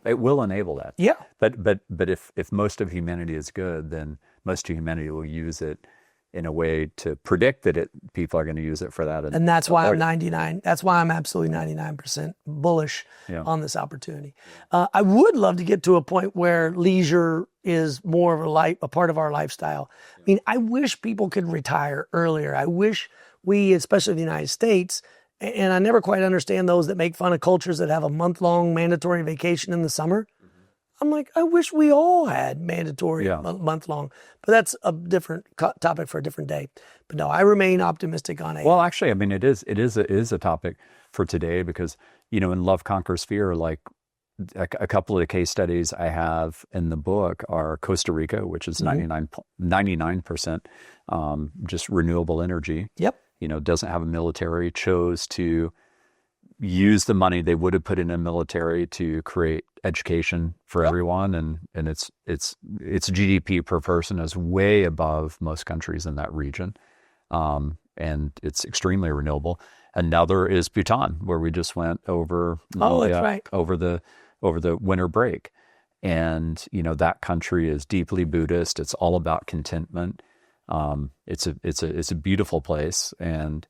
it will enable that. Yeah. But if most of humanity is good, then most of humanity will use it in a way to predict that people are going to use it for that. And that's why I'm 99. That's why I'm absolutely 99% bullish on this opportunity. I would love to get to a point where leisure is more of a part of our lifestyle. I mean, I wish people could retire earlier. I wish we, especially in the United States, and I never quite understand those that make fun of cultures that have a month-long mandatory vacation in the summer. I'm like, I wish we all had mandatory month-long, but that's a different topic for a different day. But no, I remain optimistic on it. Well, actually, I mean, it is a topic for today because, in Love Conquers Fear, like a couple of the case studies I have in the book are Costa Rica, which is 99% just renewable energy. Yep. Doesn't have a military, chose to use the money they would have put in a military to create education for everyone, and its GDP per person is way above most countries in that region, and it's extremely renewable. Another is Bhutan, where we just went over over the winter break, and that country is deeply Buddhist. It's all about contentment. It's a beautiful place, and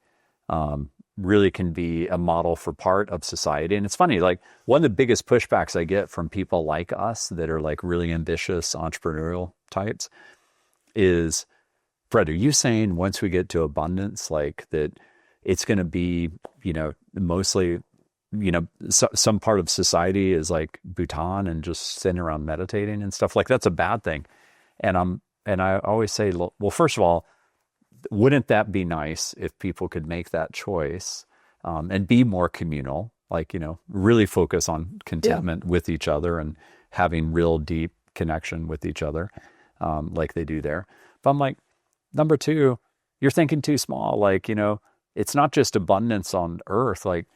really can be a model for part of society. And it's funny, like one of the biggest pushbacks I get from people like us that are like really ambitious entrepreneurial types is, Fred, are you saying once we get to abundance, like that it's going to be, mostly, some part of society is like Bhutan and just sitting around meditating and stuff, like that's a bad thing. And I always say, well, first of all, wouldn't that be nice if people could make that choice and be more communal, like, really focus on contentment with each other and having real deep connection with each other like they do there. But I'm like, number two, you're thinking too small. Like, it's not just abundance on earth. Like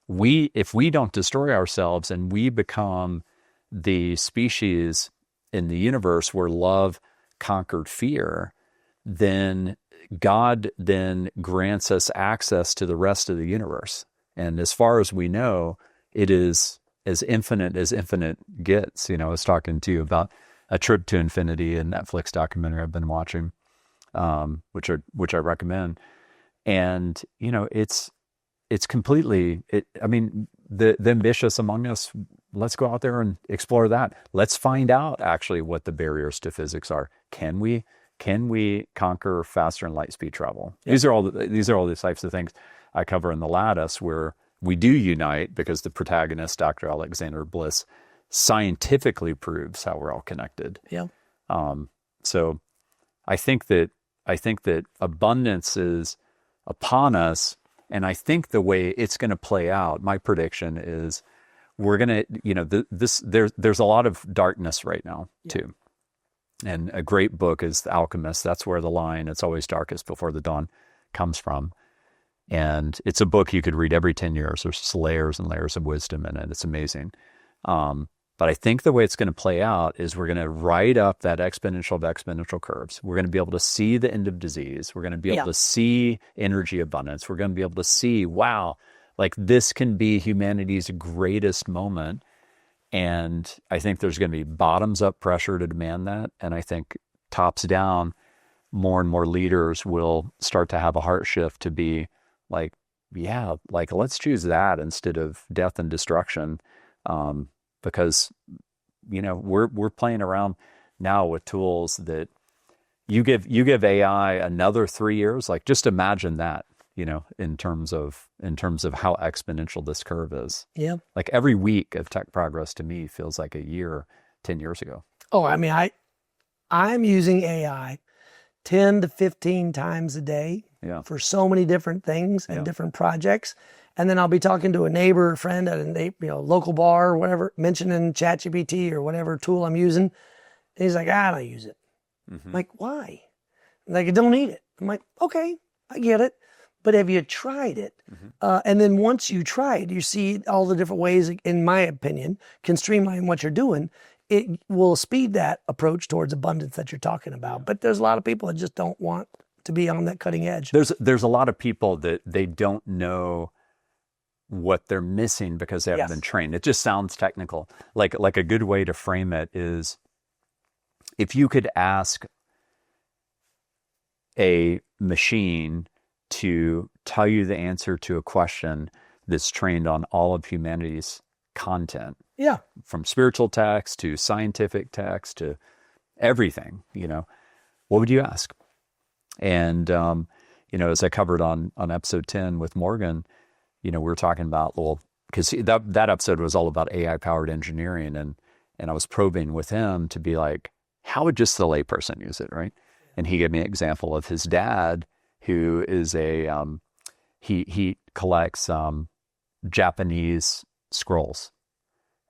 if we don't destroy ourselves and we become the species in the universe where love conquered fear, then God then grants us access to the rest of the universe. And as far as we know, it is as infinite gets. I was talking to you about A Trip to Infinity, a Netflix documentary I've been watching, which I recommend. And, it's completely, the ambitious among us, let's go out there and explore that. Let's find out actually what the barriers to physics are. Can we conquer faster and light speed travel? Yep. These are all the types of things I cover in the Lattice, where we do unite because the protagonist, Dr. Alexander Bliss, scientifically proves how we're all connected. Yeah. So I think that abundance is upon us, and I think the way it's going to play out, my prediction is we're going to, there's a lot of darkness right now too. And a great book is The Alchemist. That's where the line, it's always darkest before the dawn, comes from. And it's a book you could read every 10 years. There's just layers and layers of wisdom in it. It's amazing. But I think the way it's going to play out is we're going to ride up that exponential curves. We're going to be able to see the end of disease. We're going to be able to see energy abundance. We're going to be able to see, wow, like this can be humanity's greatest moment. And I think there's going to be bottoms up pressure to demand that. And I think tops down, more and more leaders will start to have a heart shift to be like, yeah, like let's choose that instead of death and destruction. Because, we're playing around now with tools that you give AI another 3 years, like just imagine that. In terms of how exponential this curve is. Yeah. Like every week of tech progress to me feels like a year, 10 years ago. Oh, I mean, I'm using AI 10 to 15 times a day for so many different things and different projects. And then I'll be talking to a neighbor or friend at a local bar or whatever, mentioning ChatGPT or whatever tool I'm using. And he's like, I don't use it. Mm-hmm. I'm like, why? Like, I don't need it. I'm like, okay, I get it. But have you tried it? Mm-hmm. And then once you try it, you see all the different ways, in my opinion, can streamline what you're doing. It will speed that approach towards abundance that you're talking about. But there's a lot of people that just don't want to be on that cutting edge. There's a lot of people that they don't know what they're missing because they haven't been trained. It just sounds technical. Like a good way to frame it is, if you could ask a machine to tell you the answer to a question that's trained on all of humanity's content. Yeah. From spiritual text to scientific text to everything, what would you ask? And, as I covered on episode 10 with Morgan, we were talking about, because that episode was all about AI-powered engineering, and I was probing with him to be like, how would just the layperson use it, right? And he gave me an example of his dad, who is he collects Japanese scrolls,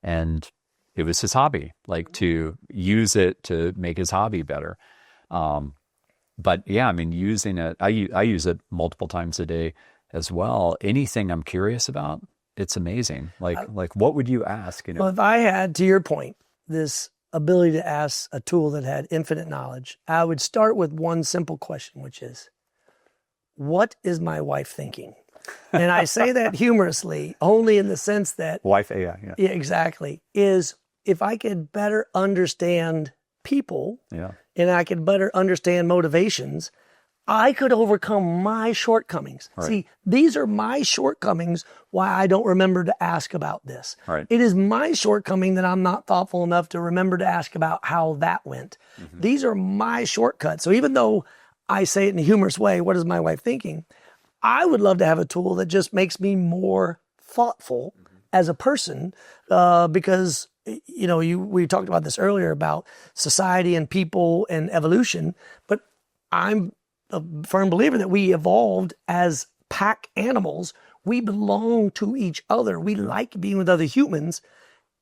and it was his hobby, like to use it to make his hobby better. But yeah, I mean, using it, I use it multiple times a day as well. Anything I'm curious about, it's amazing. Like what would you ask? Well, if I had, to your point, this ability to ask a tool that had infinite knowledge, I would start with one simple question, which is, what is my wife thinking? And I say that humorously, only in the sense that wife AI, yeah, exactly, is if I could better understand people, and I could better understand motivations, I could overcome my shortcomings. Right. See, these are my shortcomings why I don't remember to ask about this. Right. It is my shortcoming that I'm not thoughtful enough to remember to ask about how that went. Mm-hmm. These are my shortcuts. So even though I say it in a humorous way, what is my wife thinking? I would love to have a tool that just makes me more thoughtful as a person, because we talked about this earlier about society and people and evolution, but I'm a firm believer that we evolved as pack animals. We belong to each other. We like being with other humans.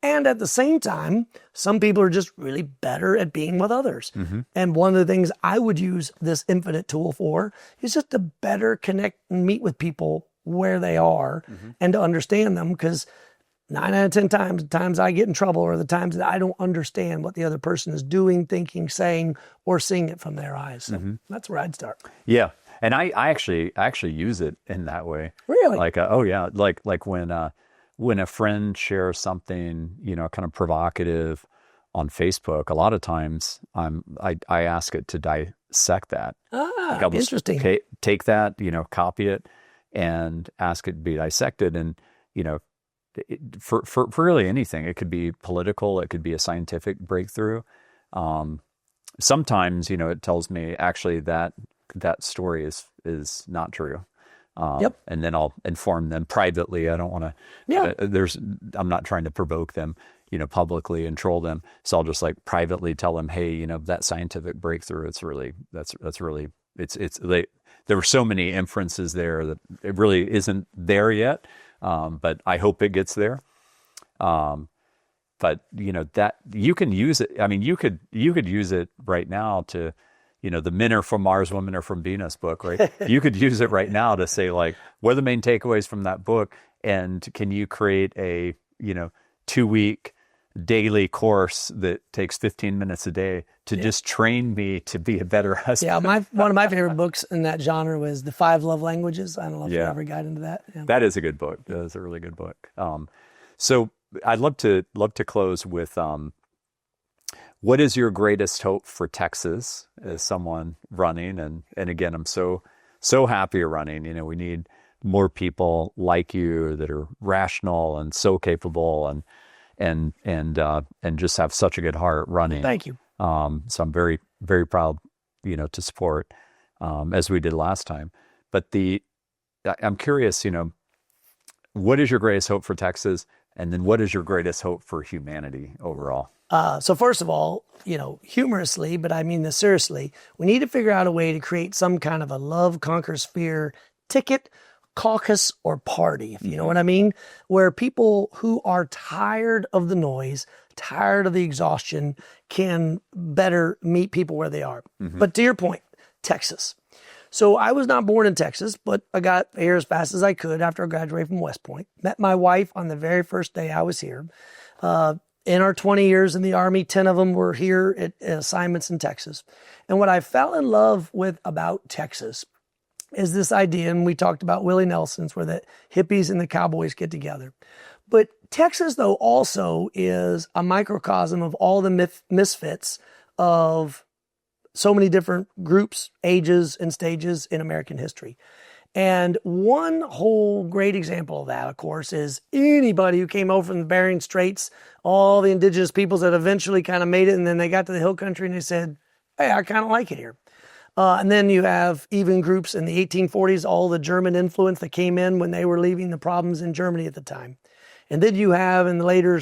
And at the same time, some people are just really better at being with others. Mm-hmm. And one of the things I would use this infinite tool for is just to better connect and meet with people where they are, and to understand them, because 9 out of 10 times, the times I get in trouble are the times that I don't understand what the other person is doing, thinking, saying, or seeing it from their eyes. So that's where I'd start. Yeah. And I actually use it in that way. Really? Like, like when a friend shares something, kind of provocative on Facebook, a lot of times I ask it to dissect that. Interesting. Take that, copy it and ask it to be dissected. And, for really anything, it could be political, it could be a scientific breakthrough. Sometimes, it tells me actually that story is not true. And then I'll inform them privately. I don't want to, I'm not trying to provoke them, publicly and troll them. So I'll just privately tell them, hey, that scientific breakthrough, there were so many inferences there that it really isn't there yet. But I hope it gets there. But that you can use it. I mean, you could use it right now to, the Men Are From Mars, Women Are From Venus book, right? You could use it right now to say what are the main takeaways from that book? And can you create a, 2-week daily course that takes 15 minutes a day to just train me to be a better husband? Yeah, one of my favorite books in that genre was The 5 Love Languages. I don't know if you ever got into that. Yeah. That is a good book. That is a really good book. So I'd love to close with what is your greatest hope for Texas as someone running? And again, I'm so happy you're running. We need more people like you that are rational and so capable and just have such a good heart running. Thank you. So I'm very, very proud, to support, as we did last time. But I'm curious, what is your greatest hope for Texas? And then what is your greatest hope for humanity overall? So first of all, humorously, but I mean this seriously, we need to figure out a way to create some kind of a love conquers fear ticket, caucus, or party, if you know what I mean, where people who are tired of the noise, tired of the exhaustion, can better meet people where they are. But to your point, Texas. So I was not born in Texas, but I got here as fast as I could after I graduated from West Point. Met my wife on the very first day I was here. In our 20 years in the Army, 10 of them were here at assignments in Texas. And what I fell in love with about Texas is this idea, and we talked about Willie Nelson's, where the hippies and the cowboys get together. But Texas, though, also is a microcosm of all the misfits of so many different groups, ages, and stages in American history. And one whole great example of that, of course, is anybody who came over from the Bering Straits, all the indigenous peoples that eventually kind of made it, and then they got to the hill country and they said, hey, I kind of like it here. And then you have even groups in the 1840s, all the German influence that came in when they were leaving the problems in Germany at the time. And then you have in the later,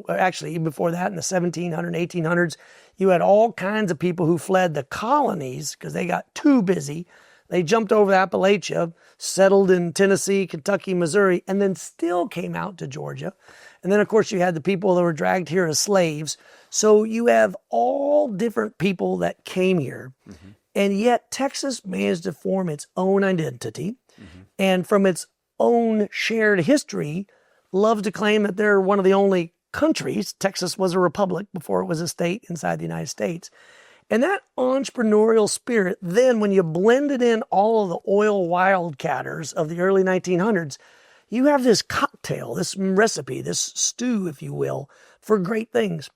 actually even before that, in the 1700s, 1800s, you had all kinds of people who fled the colonies because they got too busy. They jumped over Appalachia, settled in Tennessee, Kentucky, Missouri, and then still came out to Georgia. And then, of course, you had the people that were dragged here as slaves. So you have all different people that came here. Mm-hmm. And yet Texas managed to form its own identity. Mm-hmm. And from its own shared history, loves to claim that they're one of the only countries. Texas was a republic before it was a state inside the United States. And that entrepreneurial spirit, then when you blended in all of the oil wildcatters of the early 1900s, you have this cocktail, this recipe, this stew, if you will, for great things.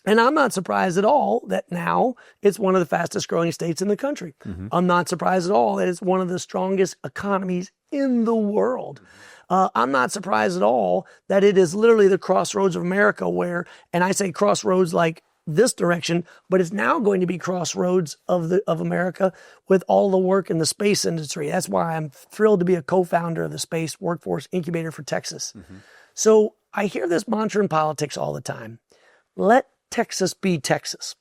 And I'm not surprised at all that now it's one of the fastest growing states in the country. Mm-hmm. I'm not surprised at all that it's one of the strongest economies in the world. I'm not surprised at all that it is literally the crossroads of America where, and I say crossroads like this direction, but it's now going to be crossroads of America with all the work in the space industry. That's why I'm thrilled to be a co-founder of the Space Workforce Incubator for Texas. Mm-hmm. So I hear this mantra in politics all the time. Let Texas be Texas.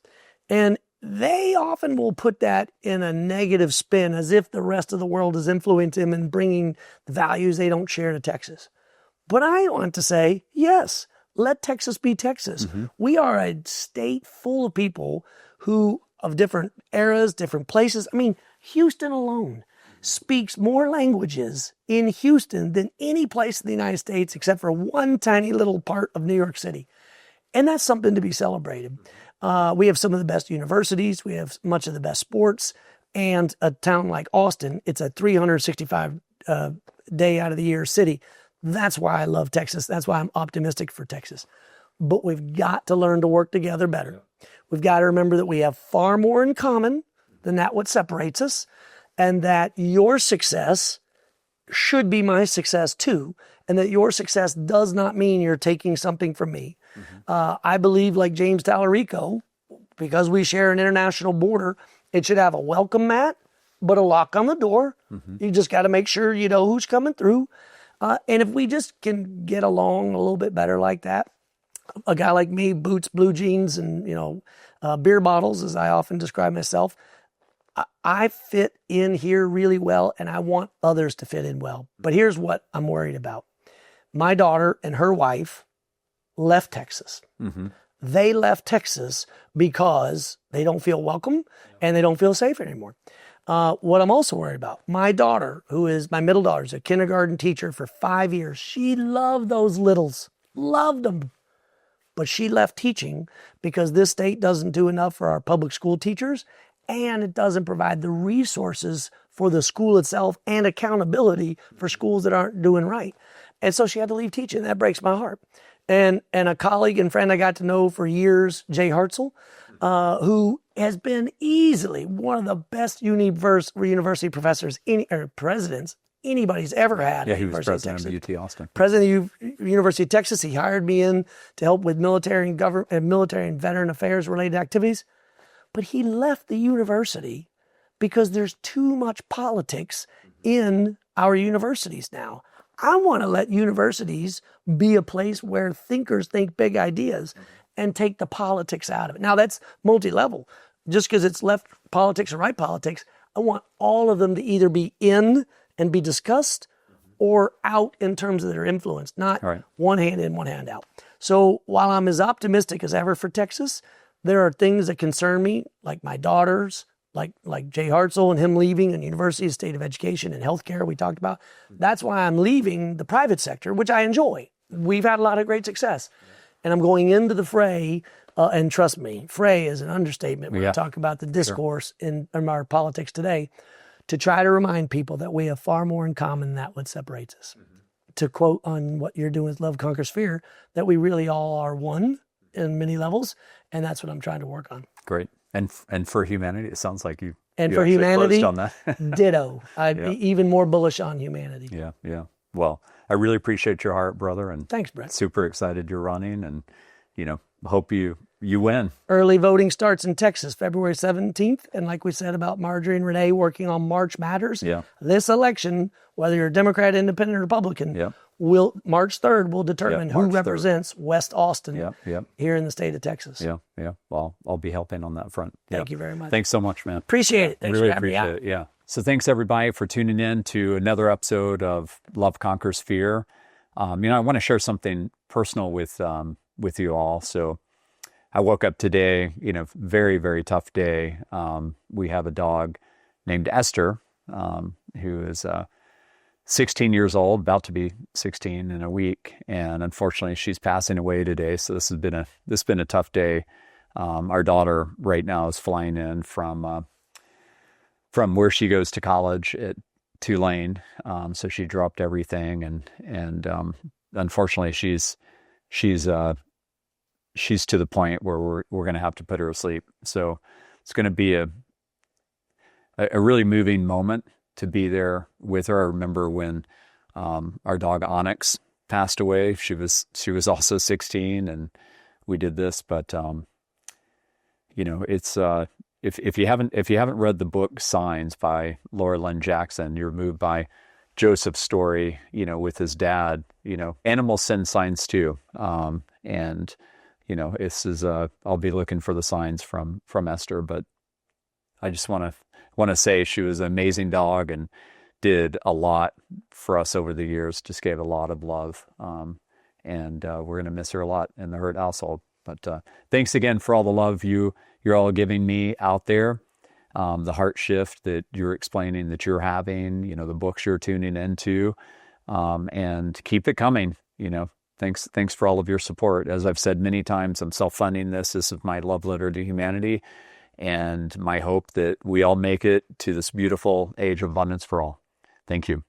And they often will put that in a negative spin as if the rest of the world is influencing them and bringing the values they don't share to Texas. But I want to say, yes, let Texas be Texas. Mm-hmm. We are a state full of people who, of different eras, different places. I mean, Houston alone speaks more languages in Houston than any place in the United States except for one tiny little part of New York City. And that's something to be celebrated. We have some of the best universities. We have much of the best sports. And a town like Austin, it's a 365 day out of the year city. That's why I love Texas. That's why I'm optimistic for Texas. But we've got to learn to work together better. We've got to remember that we have far more in common than that what separates us, and that your success should be my success too, and that your success does not mean you're taking something from me. Mm-hmm. I believe, like James Tallarico, because we share an international border, it should have a welcome mat, but a lock on the door. Mm-hmm. You just got to make sure you know who's coming through. And if we just can get along a little bit better like that, a guy like me, boots, blue jeans, and beer bottles, as I often describe myself, I fit in here really well, and I want others to fit in well. But here's what I'm worried about. My daughter and her wife left Texas. Mm-hmm. They left Texas because they don't feel welcome and they don't feel safe anymore. What I'm also worried about, my daughter, who is my middle daughter, is a kindergarten teacher for 5 years. She loved those littles, loved them. But she left teaching because this state doesn't do enough for our public school teachers, and it doesn't provide the resources for the school itself and accountability for schools that aren't doing right. And so she had to leave teaching. That breaks my heart. And a colleague and friend I got to know for years, Jay Hartzell, who has been easily one of the best university professors, presidents anybody's ever had. Yeah, he was president of UT Austin. President of the University of Texas. He hired me in to help with military and veteran affairs related activities. But he left the university because there's too much politics in our universities now. I want to let universities be a place where thinkers think big ideas and take the politics out of it. Now, that's multi-level. Just because it's left politics or right politics, I want all of them to either be in and be discussed or out in terms of their influence, not one hand in, one hand out. So while I'm as optimistic as ever for Texas, there are things that concern me, like my daughters, like Jay Hartzell and him leaving, and University of State of Education and healthcare we talked about. That's why I'm leaving the private sector, which I enjoy. We've had a lot of great success. And I'm going into the fray, and trust me, fray is an understatement when I talk about the discourse in our politics today, to try to remind people that we have far more in common than that what separates us. Mm-hmm. To quote on what you're doing with Love Conquers Fear, that we really all are one in many levels, and that's what I'm trying to work on. Great. And for humanity, it sounds like you for actually humanity, closed on that. ditto. I'd be even more bullish on humanity. Yeah. Well, I really appreciate your heart, brother, and thanks, Brett. Super excited you're running, and hope you win. Early voting starts in Texas, February 17th, and like we said about Marjorie and Renee working on March Matters. Yeah. This election, whether you're Democrat, Independent, or Republican, March 3rd will determine who represents West Austin here in the state of Texas. Yeah. Well, I'll be helping on that front. Thank you very much. Thanks so much, man. Appreciate it. Thanks really for having me out. appreciate it. Yeah. So thanks everybody for tuning in to another episode of Love Conquers Fear. I want to share something personal with you all. So I woke up today, very, very tough day. We have a dog named Esther, who is 16 years old, about to be 16 in a week. And unfortunately, she's passing away today. So this has been a tough day. Our daughter right now is flying in from where she goes to college at Tulane. So she dropped everything, and unfortunately, she's to the point where we're going to have to put her to sleep. So it's going to be a really moving moment to be there with her. I remember when our dog Onyx passed away. She was also 16, and we did this. But it's if you haven't read the book Signs by Laura Lynn Jackson, you're moved by Joseph's story. With his dad. Animals send signs too, and this is I'll be looking for the signs from Esther. But I just want to say she was an amazing dog and did a lot for us over the years. Just gave a lot of love, and we're going to miss her a lot in the Hurt household. But thanks again for all the love you're all giving me out there, the heart shift that you're explaining that you're having, the books you're tuning into, and keep it coming. Thanks for all of your support. As I've said many times, I'm self-funding this. This is my love letter to humanity, and my hope that we all make it to this beautiful age of abundance for all. Thank you.